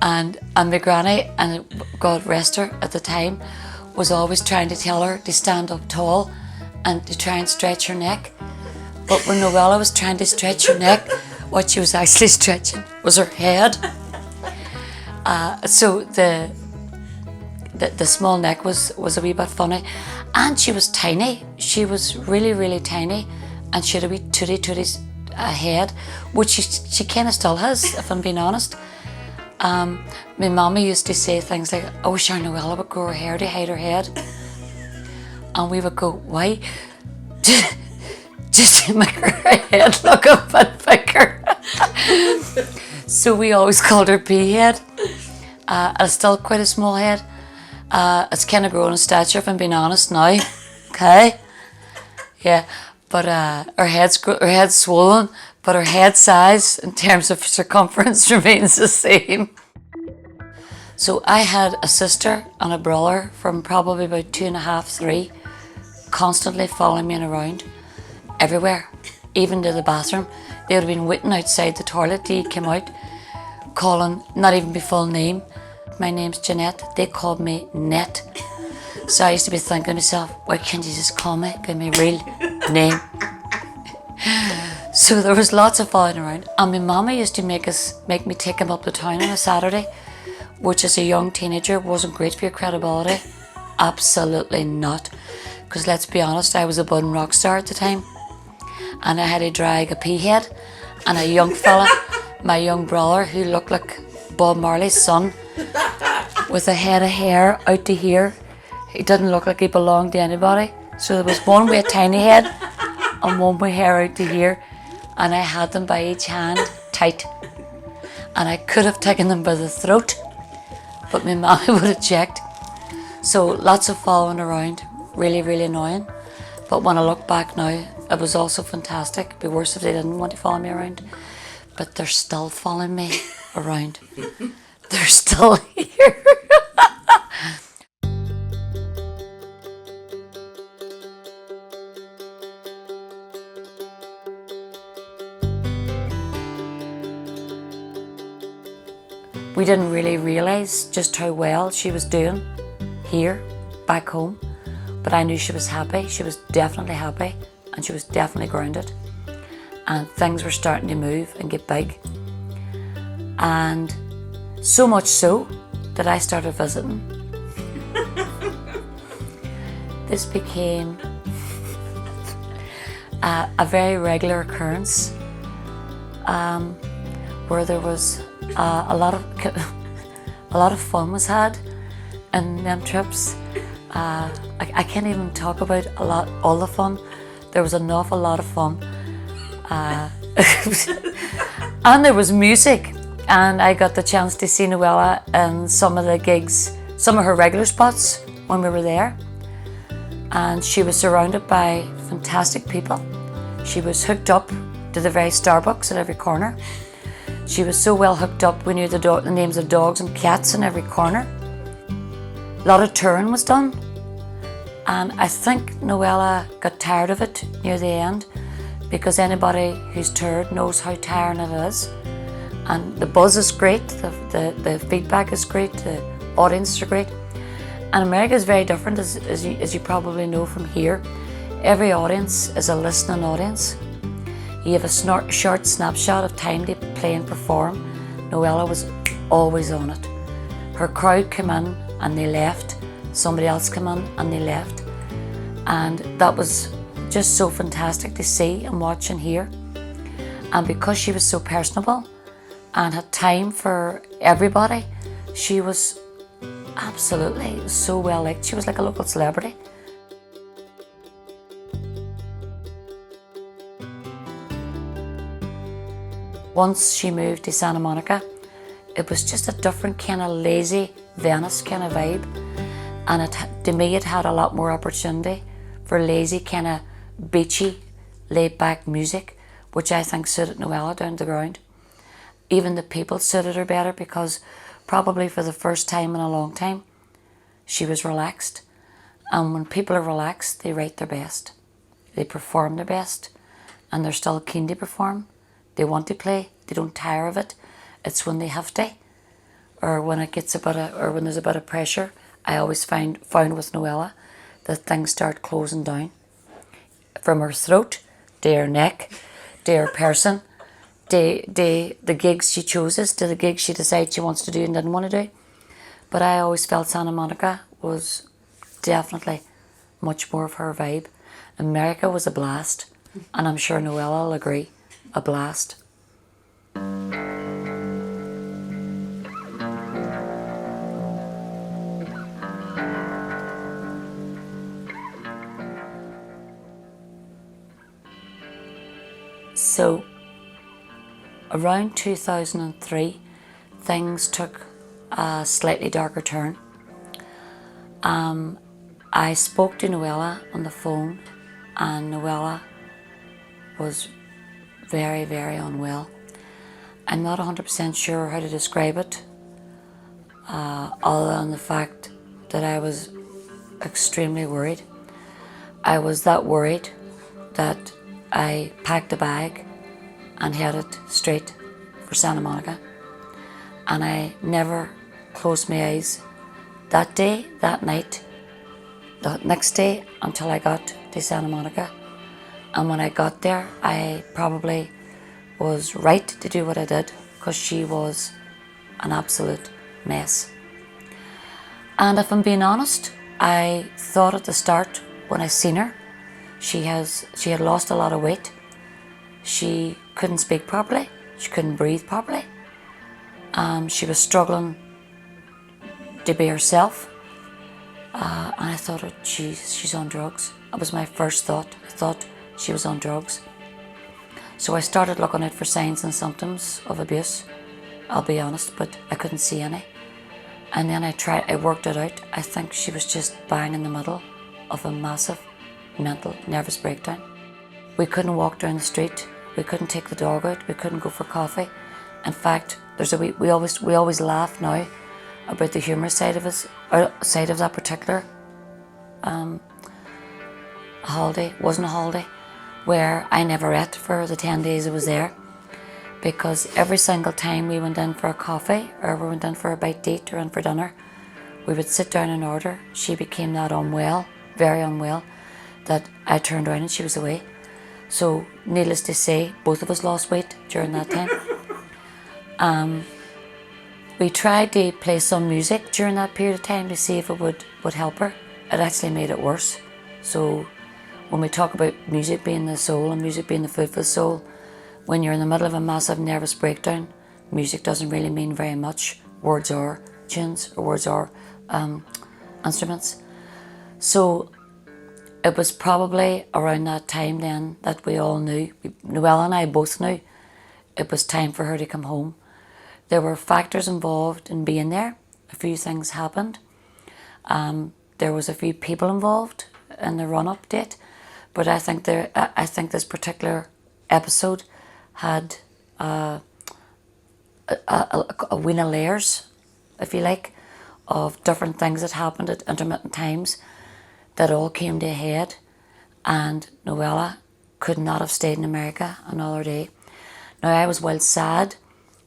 And my granny, and God rest her at the time, was always trying to tell her to stand up tall and to try and stretch her neck. But when Noella was trying to stretch her neck, what she was actually stretching was her head. So the small neck was a wee bit funny. And she was tiny. She was really, really tiny. And she had a wee tooty head, which she kind of still has, if I'm being honest. My mama used to say things like, "I wish our Noella would grow her hair to hide her head." And we would go, "Why?" Just to make her head look a bit bigger. So we always called her pea head. It's still quite a small head. It's kind of grown in stature, if I'm being honest now. Okay? Yeah. But her head's swollen, but her head size in terms of circumference remains the same. So I had a sister and a brother from probably about 2.5, 3, constantly following me around everywhere, even to the bathroom. They would have been waiting outside the toilet till you came out, calling, not even my full name. My name's Jeanette. They called me Net. So I used to be thinking to myself, why can't you just call me by my real name? So there was lots of following around. And my mama used to make me take him up to town on a Saturday, which as a young teenager wasn't great for your credibility. Absolutely not. Because let's be honest, I was a budding rock star at the time. and I had to drag a pea head and a young fella, my young brother, who looked like Bob Marley's son, with a head of hair out to here. He didn't look like he belonged to anybody. So there was one with a tiny head and one with hair out to here, and I had them by each hand tight. And I could have taken them by the throat, but my mommy would have checked. So lots of following around, really, really annoying. But when I look back now, it was also fantastic. It'd be worse if they didn't want to follow me around. But they're still following me around. They're still here. We didn't really realise just how well she was doing here, back home. But I knew she was happy. She was definitely happy, and she was definitely grounded. And things were starting to move and get big. And so much so that I started visiting. This became a very regular occurrence, where there was a lot of fun was had in them trips. I can't even talk about all the fun. There was an awful lot of fun, and there was music. And I got the chance to see Noella in some of the gigs, some of her regular spots when we were there. And she was surrounded by fantastic people. She was hooked up to the very Starbucks at every corner. She was so well hooked up, we knew the names of dogs and cats in every corner. A lot of touring was done. And I think Noella got tired of it near the end, because anybody who's toured knows how tiring it is. And the buzz is great, the feedback is great, the audiences are great. And America is very different, as you probably know from here. Every audience is a listening audience. You have a short snapshot of time to play and perform. Noella was always on it. Her crowd came in and they left. Somebody else came in and they left. And that was just so fantastic to see and watch and hear. And because she was so personable and had time for everybody, she was absolutely so well liked. She was like a local celebrity. Once she moved to Santa Monica, it was just a different kind of lazy Venice kind of vibe. And to me, it had a lot more opportunity for lazy, kind of beachy, laid-back music, which I think suited Noella down to the ground. Even the people suited her better, because probably for the first time in a long time, she was relaxed. And when people are relaxed, they write their best. They perform their best, and they're still keen to perform. They want to play. They don't tire of it. It's when they have to, or when it gets or when there's a bit of pressure. I always found with Noella that things start closing down, from her throat to her neck to her person, to the gigs she chooses, to the gigs she decides she wants to do and didn't want to do. But I always felt Santa Monica was definitely much more of her vibe. America was a blast, and I'm sure Noella will agree, a blast. So around 2003, things took a slightly darker turn. I spoke to Noella on the phone, and Noella was very, very unwell. I'm not 100% sure how to describe it, other than the fact that I was extremely worried. I was that worried that I packed a bag and headed straight for Santa Monica. And I never closed my eyes that day, that night, the next day, until I got to Santa Monica. And when I got there, I probably was right to do what I did, because she was an absolute mess. And if I'm being honest, I thought at the start when I seen her, she had lost a lot of weight, She couldn't speak properly. She couldn't breathe properly. She was struggling to be herself. And I thought, oh jeez, she's on drugs. That was my first thought. I thought she was on drugs. So I started looking out for signs and symptoms of abuse, I'll be honest, but I couldn't see any. And then I worked it out. I think she was just bang in the middle of a massive mental nervous breakdown. We couldn't walk down the street. We couldn't take the dog out. We couldn't go for coffee. In fact, we always laugh now about the humorous side of us, or side of that particular holiday. It wasn't a holiday, where I never ate for the 10 days I was there, because every single time we went in for a coffee or we went in for a bite to eat or in for dinner, we would sit down and order. She became that unwell, very unwell, that I turned around and she was away. So needless to say, both of us lost weight during that time. We tried to play some music during that period of time to see if it would help her. It actually made it worse. So when we talk about music being the soul and music being the food for the soul, when you're in the middle of a massive nervous breakdown, music doesn't really mean very much. Words are tunes, or words are instruments. So it was probably around that time then that we all knew, Noella and I both knew, it was time for her to come home. There were factors involved in being there. A few things happened. There was a few people involved in the run-up date, but I think this particular episode had a wheel of layers, if you like, of different things that happened at intermittent times that all came to a head, and Noella could not have stayed in America another day. Now, I was well sad.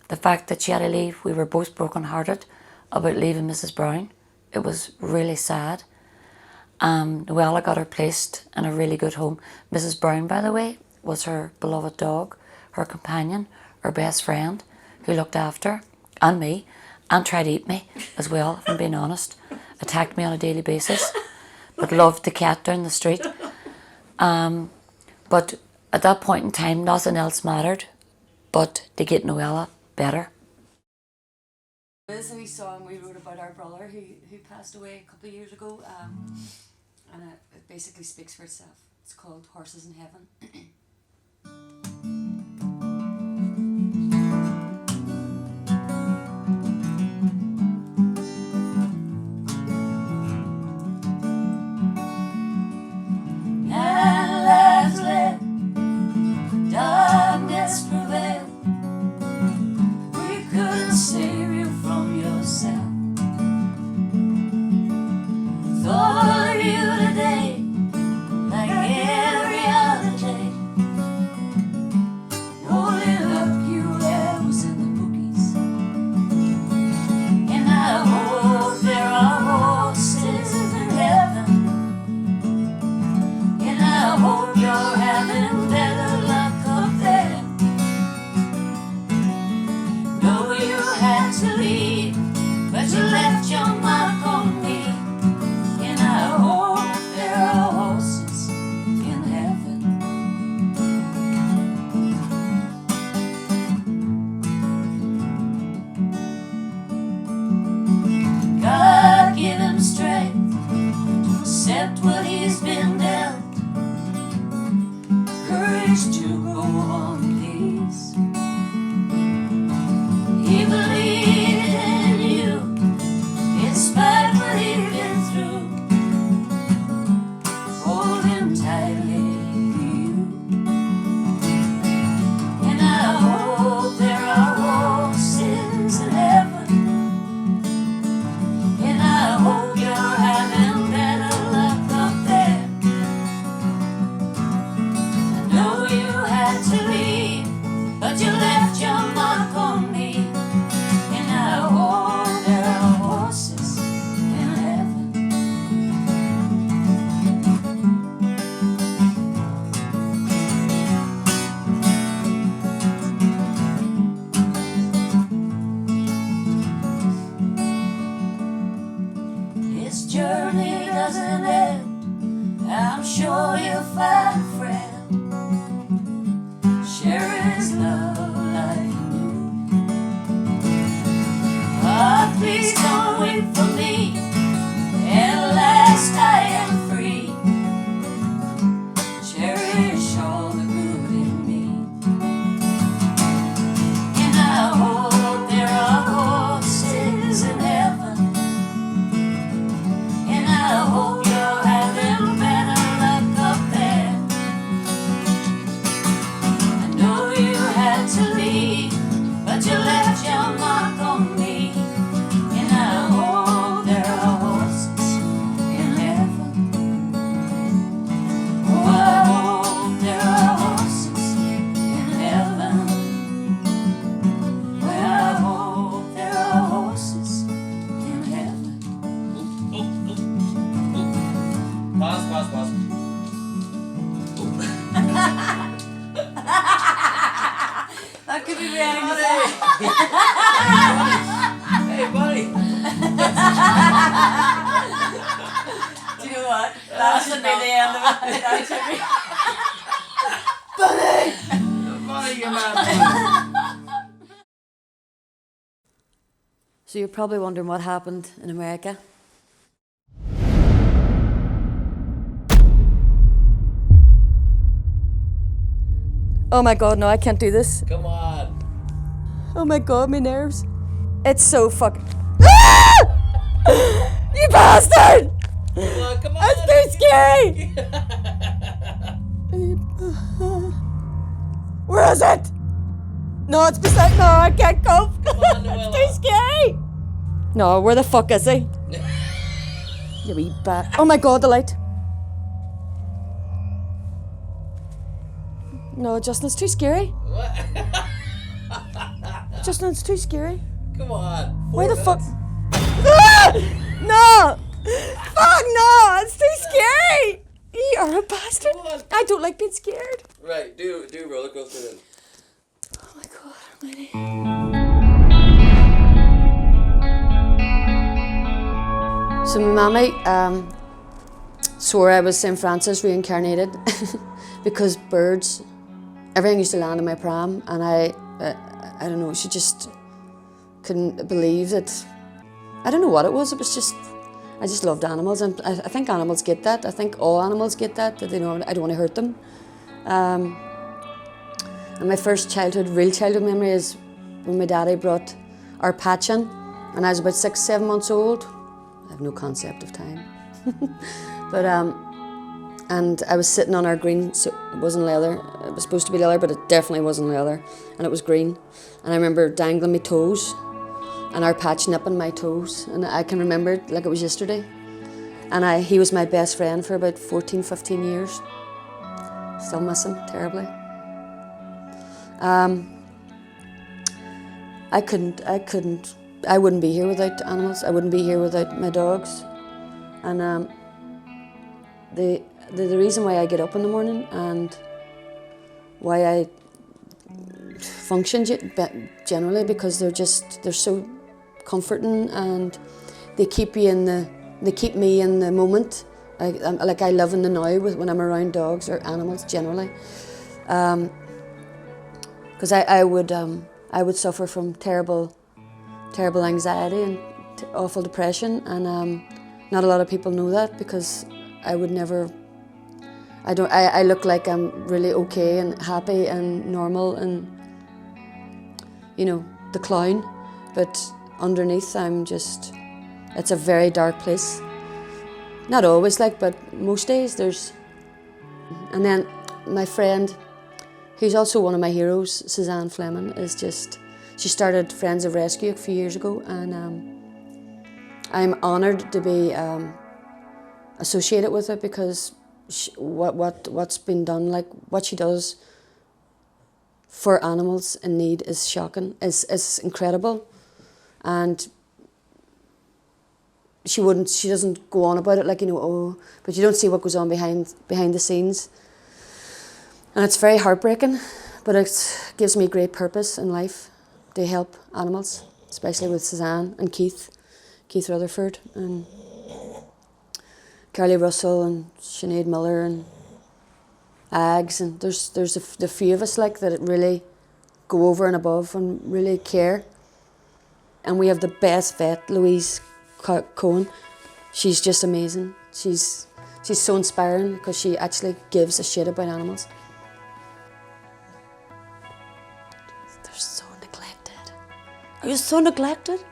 The fact that she had to leave, we were both broken-hearted about leaving Mrs. Brown. It was really sad. Noella got her placed in a really good home. Mrs. Brown, by the way, was her beloved dog, her companion, her best friend, who looked after her, and me, and tried to eat me as well, if I'm being honest. Attacked me on a daily basis, but loved the cat down the street. But at that point in time, nothing else mattered but to get Noella better. There's a wee song we wrote about our brother who passed away a couple of years ago, and it basically speaks for itself. It's called Horses in Heaven. And lives let darkness prevail. We couldn't save you from yourself. Thought of you today, like every other day. Only luck you ever was in the bookies. And I hope there are horses in heaven. And I hope you're having better luck up there. Know you had to leave, but you left your mark on me. And I hope there are horses in heaven. God give him strength to accept what he's been dealt. Courage to go on, please. He believed in you, despite what he'd been through. Hold him tightly to you. And I hope there are horses in heaven. And I hope you're having better luck up there. I know you had That could be really Hey, buddy. Do you know what? That should be the end of it. That should be. Buddy, you man. So you're probably wondering what happened in America. Oh my God, no, I can't do this. Come on. Oh my God, my nerves. It's so fucking. Ah! You bastard! Come on, come on. That's too scary! Where is it? No, it's beside. No, I can't cope. on, It's Noella. too scary. No, where the fuck is he? You wee bat. Oh my God, the light. No, Justin, it's too scary. What? Justin, it's too scary. Come on. Why 4 the fuck? minutes. Ah! No! Fuck no! It's too scary! You are a bastard. Come on. I don't like being scared. Right, do roller coaster then. Oh my God, I'm ready. So my mammy swore I was St. Francis reincarnated because birds, everything used to land in my pram, and I don't know, she just couldn't believe that. I don't know what it was. It was just, I just loved animals, and I think animals get that. I think all animals get that they know I don't want to hurt them. And my first real childhood memory is when my daddy brought our patch in, and I was about 6, 7 months old. I have no concept of time. But and I was sitting on our green, so it wasn't leather. It was supposed to be leather, but it definitely wasn't leather, and it was green. And I remember dangling my toes, and our patch nipping my toes, and I can remember it like it was yesterday. And he was my best friend for about 14, 15 years. Still miss him terribly. I wouldn't be here without animals. I wouldn't be here without my dogs. And the reason why I get up in the morning and why I function generally, because they're so comforting, and they keep me in the moment. I live in the now when I'm around dogs or animals generally, because I would suffer from terrible anxiety and awful depression, and not a lot of people know that, because I would never. I look like I'm really okay and happy and normal and, you know, the clown, but underneath I'm just, it's a very dark place. Not always but most days there's. And then my friend, who's also one of my heroes, Suzanne Fleming, she started Friends of Rescue a few years ago, and I'm honoured to be associated with it, because what's been done, like what she does for animals in need, is shocking, is incredible, and she doesn't go on about it like, you know, but you don't see what goes on behind the scenes, and it's very heartbreaking, but it gives me great purpose in life to help animals, especially with Suzanne and Keith Rutherford and Carly Russell and Sinead Miller and Ags, and there's the few of us like that really go over and above and really care. And we have the best vet, Louise Cohen. She's just amazing. She's so inspiring, because she actually gives a shit about animals. They're so neglected. Are you so neglected?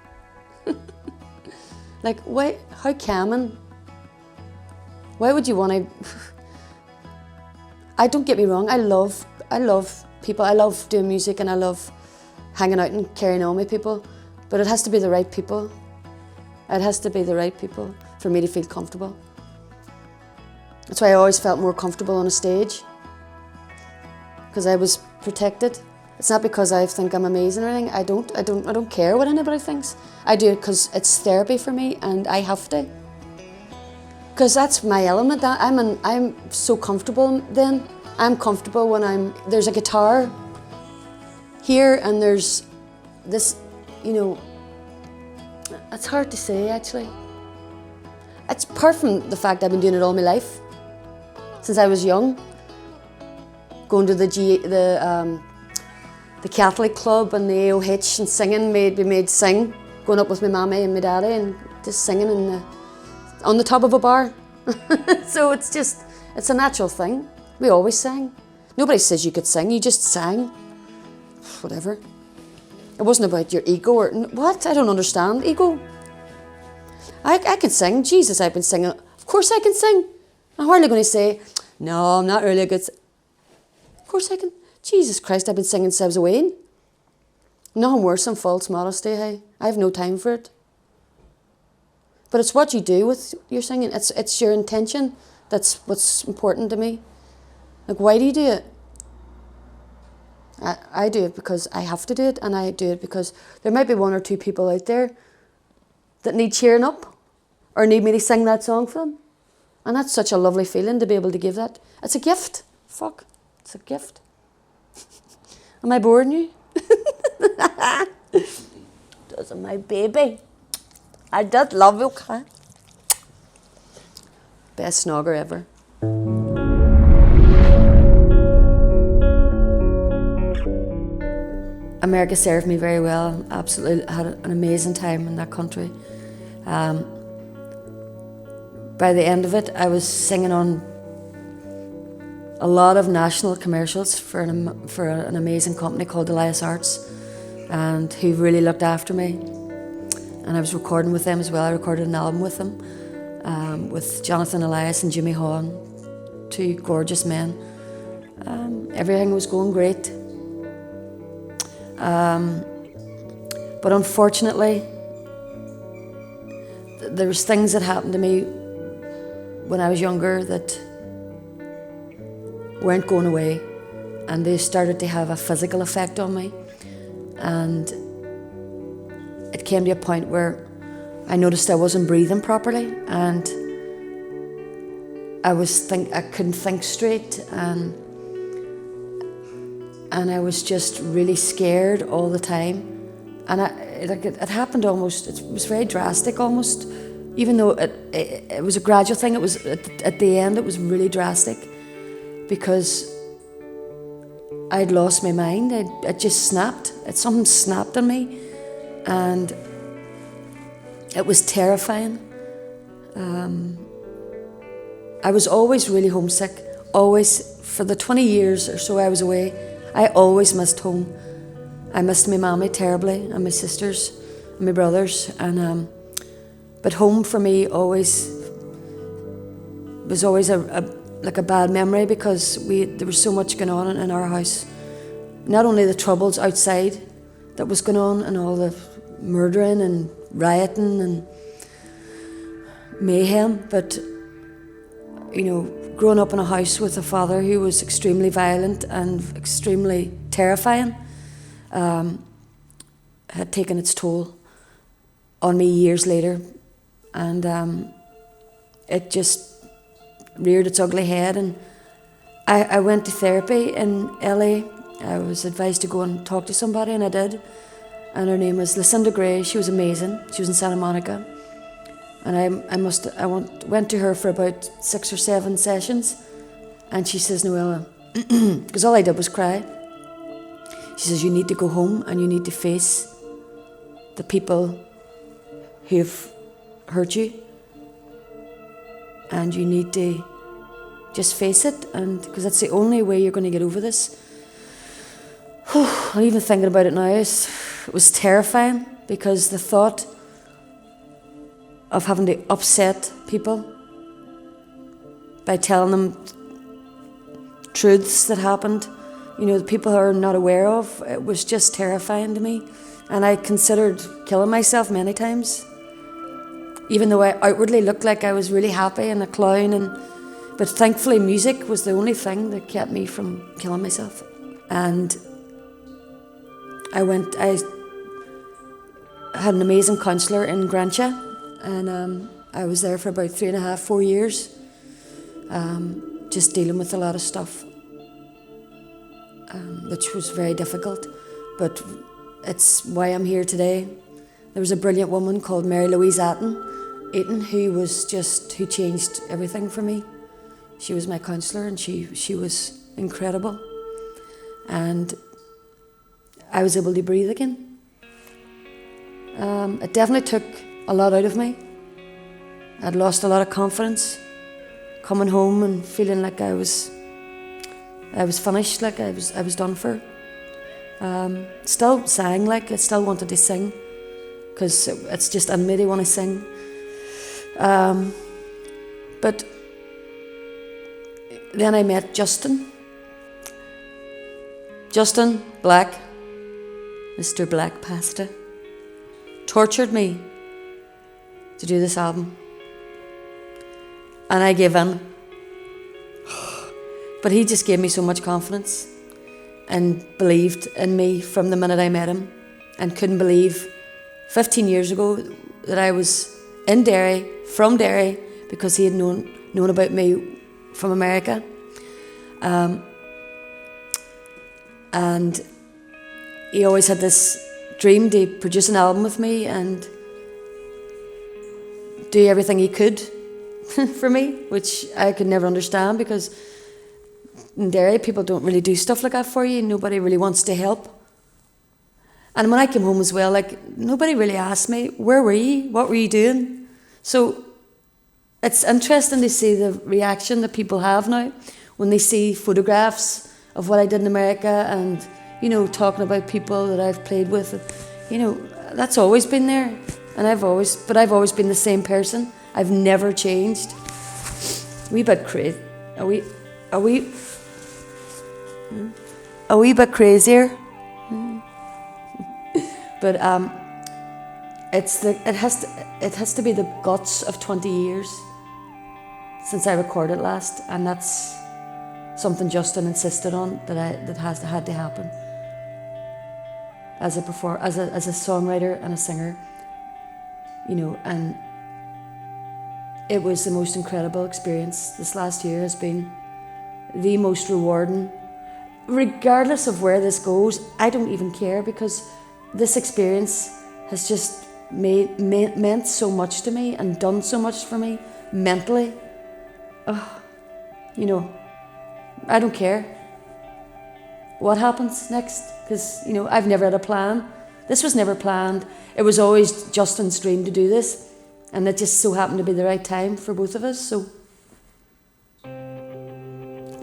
Like, why? How common? Why would you want to? Don't get me wrong. I love people. I love doing music, and I love hanging out and carrying on with people. But it has to be the right people. It has to be the right people for me to feel comfortable. That's why I always felt more comfortable on a stage, because I was protected. It's not because I think I'm amazing or anything. I don't care what anybody thinks. I do it because it's therapy for me, and I have to. Because that's my element. I'm so comfortable then I'm comfortable when there's a guitar here and there's this, you know, it's hard to say actually. It's apart from the fact I've been doing it all my life, since I was young, going to the Catholic club and the AOH and singing, be made sing, going up with my mammy and my daddy and just singing on the top of a bar. So it's a natural thing. We always sang. Nobody says you could sing, you just sang. Whatever. It wasn't about your ego or what? I don't understand. Ego. I can sing. Jesus, I've been singing. Of course I can sing. I'm hardly going to say, no, I'm not really a good. Of course I can. Jesus Christ, I've been singing since I was away. Nothing worse than false modesty, hey. I have no time for it. But it's what you do with your singing. It's your intention. That's what's important to me. Like, why do you do it? I do it because I have to do it, and I do it because there might be one or two people out there that need cheering up or need me to sing that song for them. And that's such a lovely feeling to be able to give that. It's a gift. Fuck. It's a gift. Am I boring you? Doesn't my baby. I just love you, okay? Best snogger ever. America served me very well. Absolutely had an amazing time in that country. By the end of it, I was singing on a lot of national commercials for an amazing company called Elias Arts, and who really looked after me. And I was recording with them as well. I recorded an album with them, with Jonathan Elias and Jimmy Hawn, two gorgeous men. Everything was going great. But unfortunately, there was things that happened to me when I was younger that weren't going away, and they started to have a physical effect on me. And it came to a point where I noticed I wasn't breathing properly, and I couldn't think straight, and I was just really scared all the time. And it happened almost, it was very drastic almost, even though it was a gradual thing. It was at the end, it was really drastic, because I'd lost my mind. It just snapped. Something snapped on me, and it was terrifying. I was always really homesick, always. For the 20 years or so I was away, I always missed home. I missed my mammy terribly, and my sisters, and my brothers, and but home for me was always like a bad memory, because there was so much going on in our house. Not only the troubles outside that was going on, and all the murdering and rioting and mayhem, but growing up in a house with a father who was extremely violent and extremely terrifying had taken its toll on me years later, and it just reared its ugly head. And I went to therapy in LA. I was advised to go and talk to somebody, and I did. And her name was Lucinda Gray. She was amazing. She was in Santa Monica. And I went to her for about 6 or 7 sessions, and she says, Noella, because all I did was cry. She says, you need to go home and you need to face the people who've hurt you, and you need to just face it, and because that's the only way you're going to get over this. I'm even thinking about it now. It was terrifying, because the thought of having to upset people by telling them truths that happened, the people who are not aware of, it was just terrifying to me. And I considered killing myself many times, even though I outwardly looked like I was really happy and a clown. But thankfully music was the only thing that kept me from killing myself. And I had an amazing counsellor in Grantia, and I was there for about 3.5, 4 years, just dealing with a lot of stuff. which was very difficult, but it's why I'm here today. There was a brilliant woman called Noella Hutton who changed everything for me. She was my counsellor, and she was incredible. And I was able to breathe again. It definitely took a lot out of me. I'd lost a lot of confidence, coming home and feeling like I was finished, like I was done for. Still sang, like I still wanted to sing, because it's just I really want to sing. But then I met Justin Black, Mr. Black Pasta, tortured me to do this album. And I gave in. But he just gave me so much confidence and believed in me from the minute I met him, and couldn't believe 15 years ago that I was in Derry, from Derry, because he had known about me from America. And he always had this dream to produce an album with me and do everything he could for me, which I could never understand, because in Derry people don't really do stuff like that for you. Nobody really wants to help. And when I came home as well, like, nobody really asked me, where were you? What were you doing? So it's interesting to see the reaction that people have now when they see photographs of what I did in America, and, you know, talking about people that I've played with. You know, that's always been there. And I've always been the same person. I've never changed. A wee bit crazy. A wee bit crazier. But it has to be the guts of 20 years since I recorded last, and that's something Justin insisted on, that had to happen. As a songwriter and a singer, you know, and it was the most incredible experience. This last year has been the most rewarding. Regardless of where this goes, I don't even care, because this experience has just meant so much to me and done so much for me mentally. You know, I don't care what happens next, because, you know, I've never had a plan. This was never planned. It was always Justin's dream to do this, and it just so happened to be the right time for both of us. So,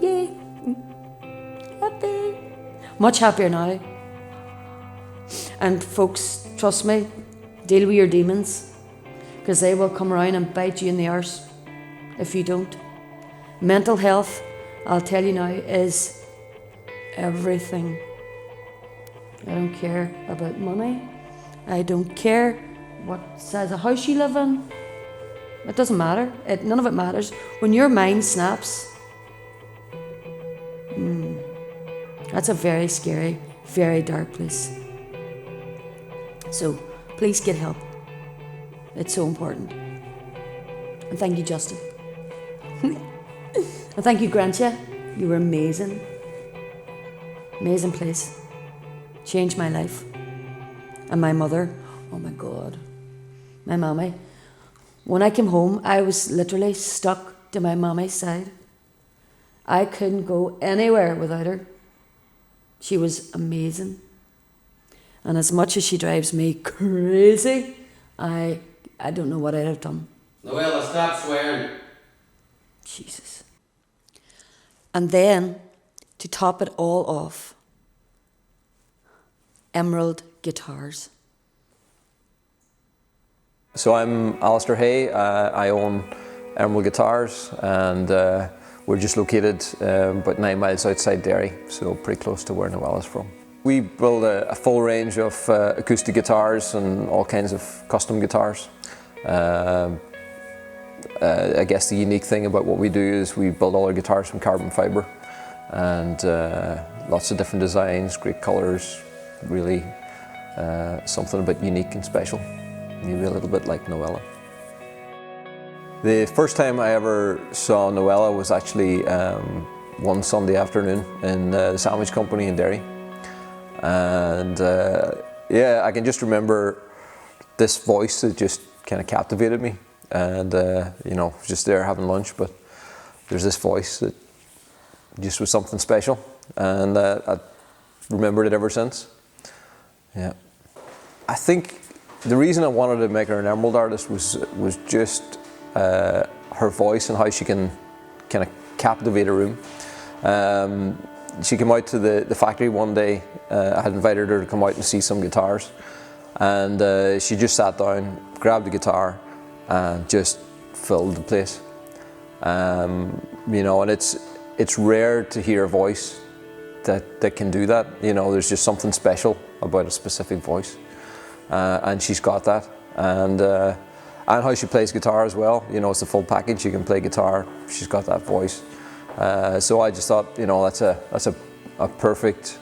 yay, happy, much happier now. And folks, trust me, deal with your demons, because they will come around and bite you in the arse if you don't. Mental health, I'll tell you now, is everything. I don't care about money. I don't care what size of house you live in. It doesn't matter. None of it matters. When your mind snaps, that's a very scary, very dark place. So please get help. It's so important. And thank you, Justin. And thank you, Grantia. You were amazing. Amazing place. Changed my life. And my mother, oh my God, my mommy. When I came home, I was literally stuck to my mommy's side. I couldn't go anywhere without her. She was amazing. And as much as she drives me crazy, I don't know what I'd have done. Noella, stop swearing. Jesus. And then, to top it all off, Emerald Guitars. So I'm Alistair Hay. I own Emerald Guitars, and we're just located about 9 miles outside Derry, so pretty close to where Noella's from. We build a full range of acoustic guitars and all kinds of custom guitars. I guess the unique thing about what we do is we build all our guitars from carbon fibre, and lots of different designs, great colours, really something a bit unique and special, maybe a little bit like Noella. The first time I ever saw Noella was actually one Sunday afternoon in the sandwich company in Derry. And yeah, I can just remember this voice that just kind of captivated me. And you know, I was just there having lunch, but there's this voice that just was something special. And I remembered it ever since. Yeah. I think the reason I wanted to make her an Emerald artist was just her voice and how she can kind of captivate a room. She came out to the factory one day. I had invited her to come out and see some guitars, and she just sat down, grabbed the guitar, and just filled the place. You know, and it's rare to hear a voice that can do that. You know, there's just something special about a specific voice, and she's got that. And how she plays guitar as well. You know, it's a full package. She can play guitar. She's got that voice. So I just thought, you know, that's a perfect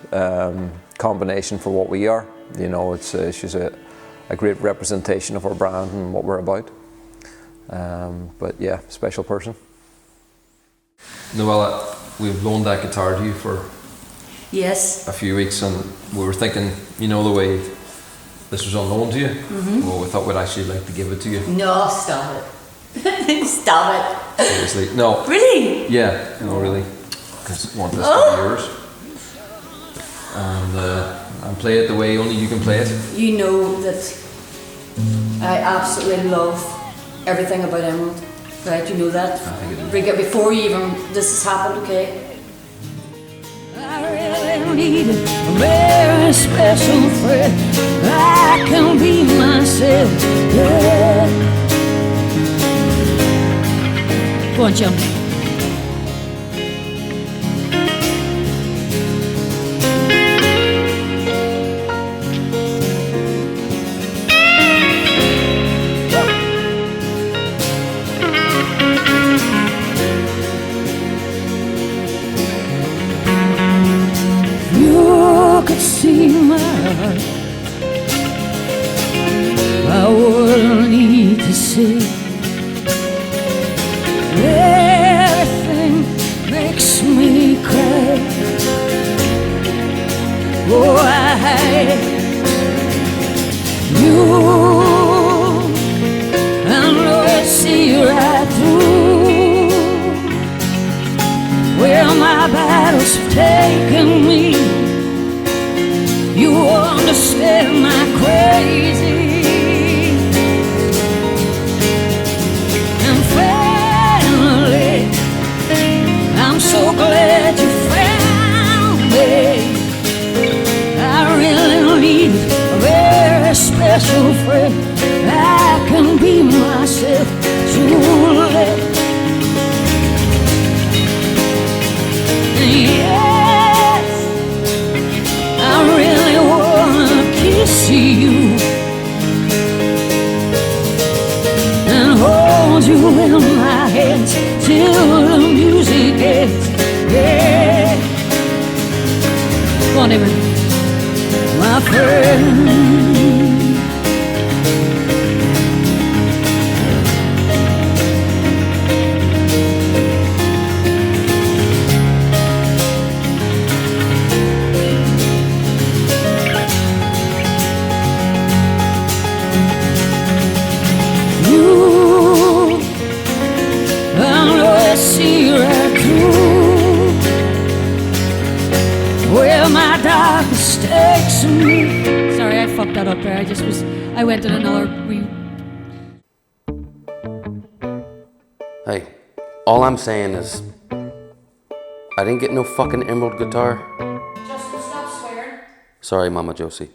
combination for what we are. You know, she's a great representation of our brand and what we're about. But yeah, special person. Noella, we've loaned that guitar to you for Yes. a few weeks, and we were thinking, you know, the way this was on loan to you, well, we thought we'd actually like to give it to you. No, stop it. Stop it. Seriously, no. Really? Yeah, no, really, because I want this to be yours, and play it the way only you can play it. You know that I absolutely love everything about Emerald, right? You know that. Brigitte, before you even this has happened, okay? I really need a very special friend. I can be myself, yeah. Go on, Jim. You could see my heart, I wouldn't need to say. Everything makes me cry. Oh, I know I see right through where my battles have taken me. You understand my crazy. And finally, I'm so glad you found me. I really need a very special friend. I can be myself truly. Yes, I really wanna kiss you and hold you in my hands till the music ends. Yeah, come on, Damon, my friend. See right through where my darkness takes me. Sorry, I fucked that up there. I went in another Hey, all I'm saying is, I didn't get no fucking Emerald guitar. Just stop swearing. Sorry, Mama Josie.